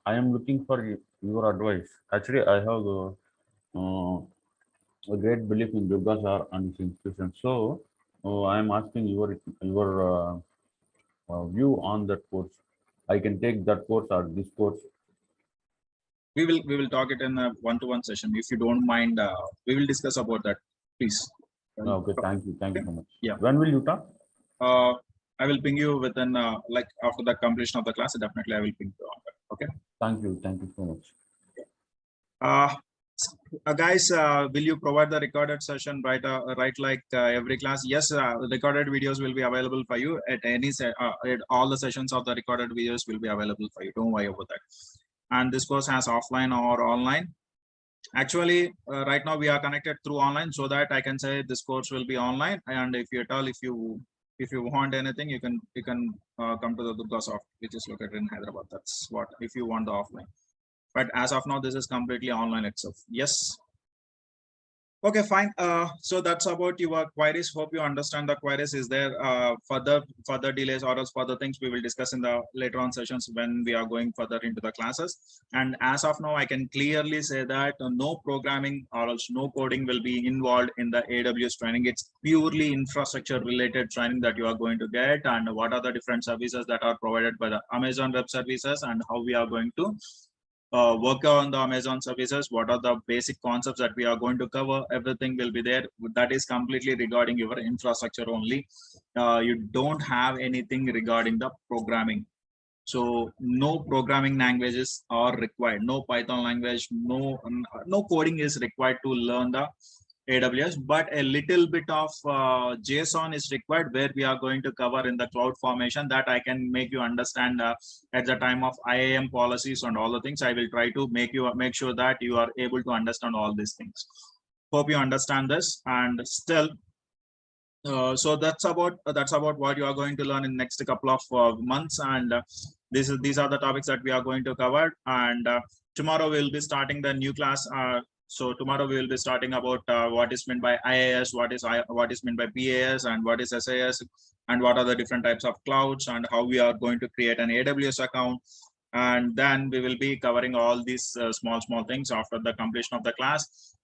I am looking for your advice. Actually, I have a great belief in Durga Sir and his institution. So I am asking your view on that course. I can take that course or this course. We will talk it in a one-to-one session. If you don't mind, we will discuss about that, please. Okay, thank you so much. Yeah. When will you talk? I will ping you within like after the completion of the class. Definitely, I will ping you on that. Okay. Thank you so much. Guys, will you provide the recorded session right like every class? Yes, recorded videos will be available for you at at all the sessions of the recorded videos will be available for you. Don't worry about that. And this course has offline or online. Actually, right now we are connected through online, so that I can say this course will be online. And if you want anything, you can come to the Durga Soft, which is located in Hyderabad. That's what if you want the offline. But as of now, this is completely online itself. Yes. Okay, fine. So that's about your queries. Hope you understand the queries. Is there further delays or else further things we will discuss in the later on sessions when we are going further into the classes. And as of now, I can clearly say that no programming or else no coding will be involved in the AWS training. It's purely infrastructure related training that you are going to get, and what are the different services that are provided by the Amazon Web Services, and how we are going to work on the Amazon services. What are the basic concepts that we are going to cover? Everything will be there. That is completely regarding your infrastructure only. You don't have anything regarding the programming. So no programming languages are required. No Python language, no coding is required to learn the AWS, but a little bit of JSON is required, where we are going to cover in the cloud formation, that I can make you understand at the time of IAM policies and all the things. I will try to make sure that you are able to understand all these things. Hope you understand this. And still, so that's about what you are going to learn in next couple of months. And these are the topics that we are going to cover. And tomorrow we'll be starting the new class. So tomorrow we will be starting about what is meant by IaaS, what is meant by PaaS, and what is SaaS, and what are the different types of clouds, and how we are going to create an AWS account. And then we will be covering all these small things after the completion of the class.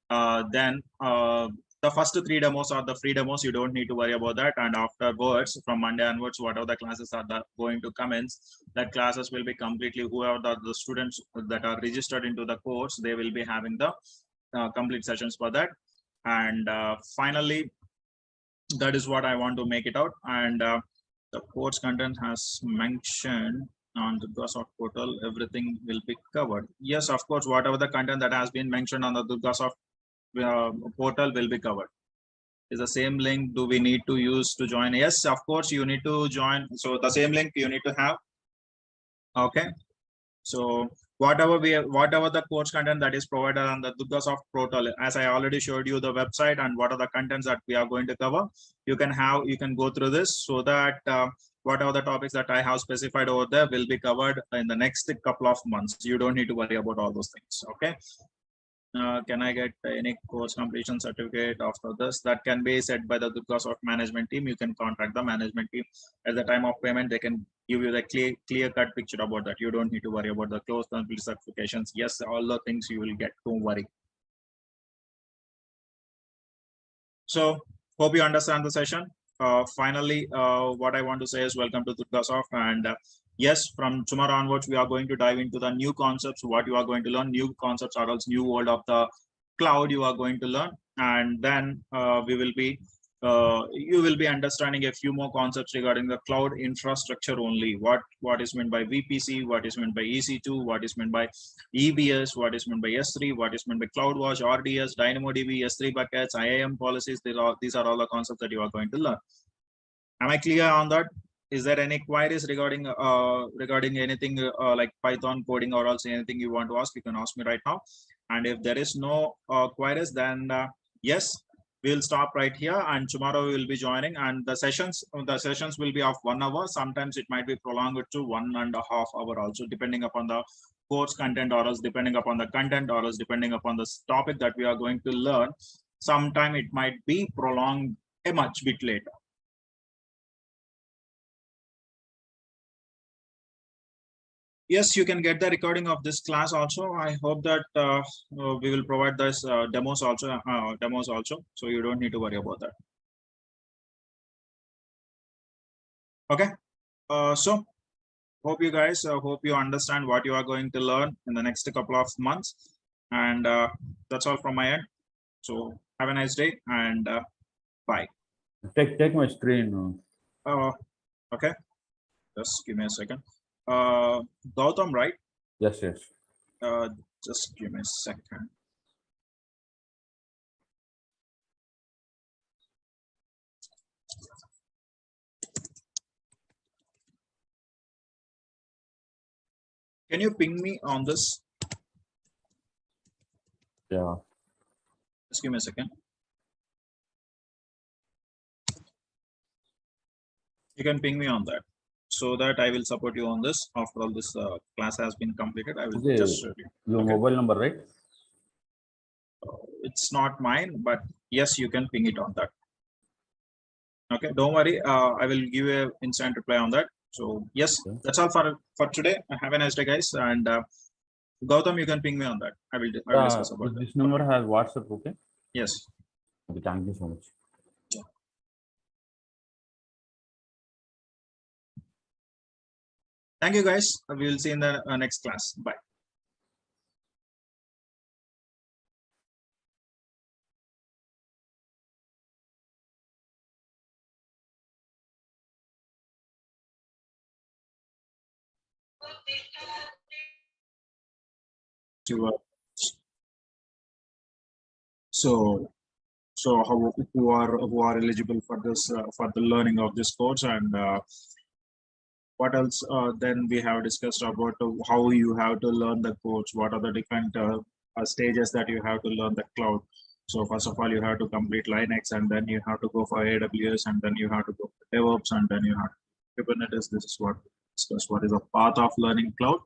Then the first 3 demos are the free demos. You don't need to worry about that. And afterwards, from Monday onwards, whatever the classes are going to commence, that classes will be completely, whoever the students that are registered into the course, they will be having the complete sessions for that. And finally, that is what I want to make it out. And the course content has mentioned on the Durga Soft portal, everything will be covered. Yes, of course, whatever the content that has been mentioned on the Durga Soft portal will be covered. Is the same link do we need to use to join? Yes, of course, you need to join. So the same link you need to have. Okay. So whatever the course content that is provided on the Durga Soft portal, as I already showed you the website and what are the contents that we are going to cover, you can go through this, so that whatever the topics that I have specified over there will be covered in the next couple of months. You don't need to worry about all those things. Okay. Can I get any course completion certificate after this? That can be set by the Durga Soft management team. You can contact the management team at the time of payment. They can give you the clear-cut picture about that. You don't need to worry about the course complete certifications. Yes, all the things you will get. Don't worry. So hope you understand the session. Finally, what I want to say is welcome to Durga Soft. And yes, from tomorrow onwards, we are going to dive into the new concepts, what you are going to learn, new concepts or else new world of the cloud you are going to learn. And then you will be understanding a few more concepts regarding the cloud infrastructure only. What is meant by VPC, what is meant by EC2, what is meant by EBS, what is meant by S3, what is meant by CloudWatch, RDS, DynamoDB, S3 buckets, IAM policies. These are all the concepts that you are going to learn. Am I clear on that? Is there any queries regarding anything like Python coding or else anything you want to ask? You can ask me right now. And if there is no queries, then yes, we'll stop right here. And tomorrow we will be joining. And the sessions will be of 1 hour. Sometimes it might be prolonged to 1.5 hours also, depending upon the course content or else depending upon the content or else depending upon the topic that we are going to learn. Sometime it might be prolonged a much bit later. Yes, you can get the recording of this class also. I hope that we will provide this demos also. So you don't need to worry about that. Okay. So hope you guys hope you understand what you are going to learn in the next couple of months, and that's all from my end. So have a nice day, and bye. Take my screen. Okay, just give me a second. Gautam, right? Yes. Just give me a second. Can you ping me on this? Yeah. Just give me a second. You can ping me on that, so that I will support you on this. After all this class has been completed, I will Okay. just show you. Your Okay. mobile number, right? It's not mine, but yes, you can ping it on that. Okay, don't worry. I will give you an instant reply on that. So yes, Okay. that's all for today. Have a nice day, guys. And Gautam, you can ping me on that. I will discuss about that. This number has WhatsApp. Okay. Yes. Okay. Thank you so much. Thank you, guys. We will see you in the next class. Bye. So who are eligible for this for the learning of this course, and what else then we have discussed about how you have to learn the course, what are the different stages that you have to learn the cloud. So first of all, you have to complete Linux, and then you have to go for AWS, and then you have to go for DevOps, and then you have Kubernetes. This is what we discussed, what is the path of learning cloud.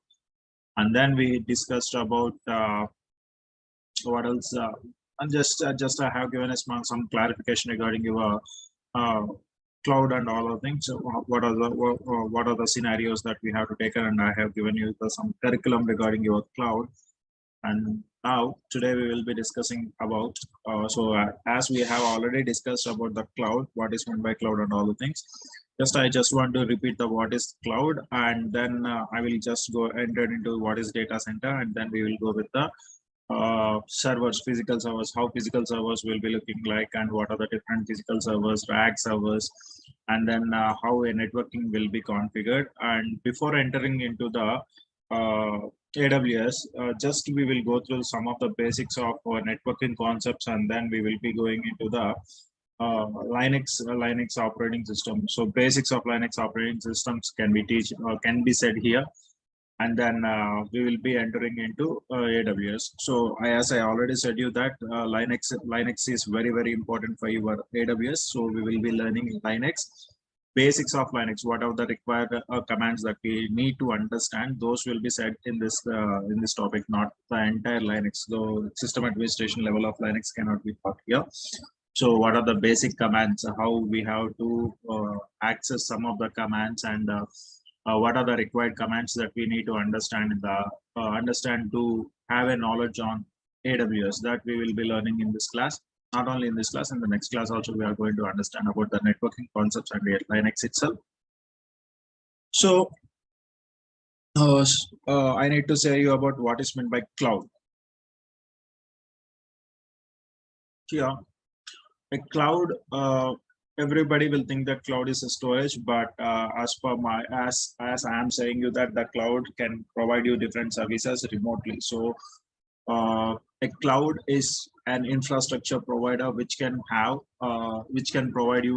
And then we discussed about what else, and just I have given us some clarification regarding your cloud and all the things. So what are the scenarios that we have to take, and I have given you some curriculum regarding your cloud. And now today we will be discussing about as we have already discussed about the cloud, what is meant by cloud and all the things. I just want to repeat the what is cloud, and then I will just go enter into what is data center, and then we will go with the servers, physical servers, how physical servers will be looking like, and what are the different physical servers, rack servers, and then how a networking will be configured. And before entering into the AWS, just we will go through some of the basics of networking concepts, and then we will be going into the Linux operating system. So basics of Linux operating systems can be said here, and then we will be entering into AWS. So as I already said you that Linux is very important for your AWS. So we will be learning Linux, basics of Linux, what are the required commands that we need to understand. Those will be said in this topic, not the entire Linux. Though system administration level of Linux cannot be taught here. So what are the basic commands, how we have to access some of the commands, and what are the required commands that we need to understand to have a knowledge on AWS, that we will be learning in this class. Not only in this class, in the next class also we are going to understand about the networking concepts and Linux itself. So I need to say you about what is meant by cloud. Yeah, a cloud, everybody will think that cloud is a storage, but as I am saying you that the cloud can provide you different services remotely. So a cloud is an infrastructure provider which can provide you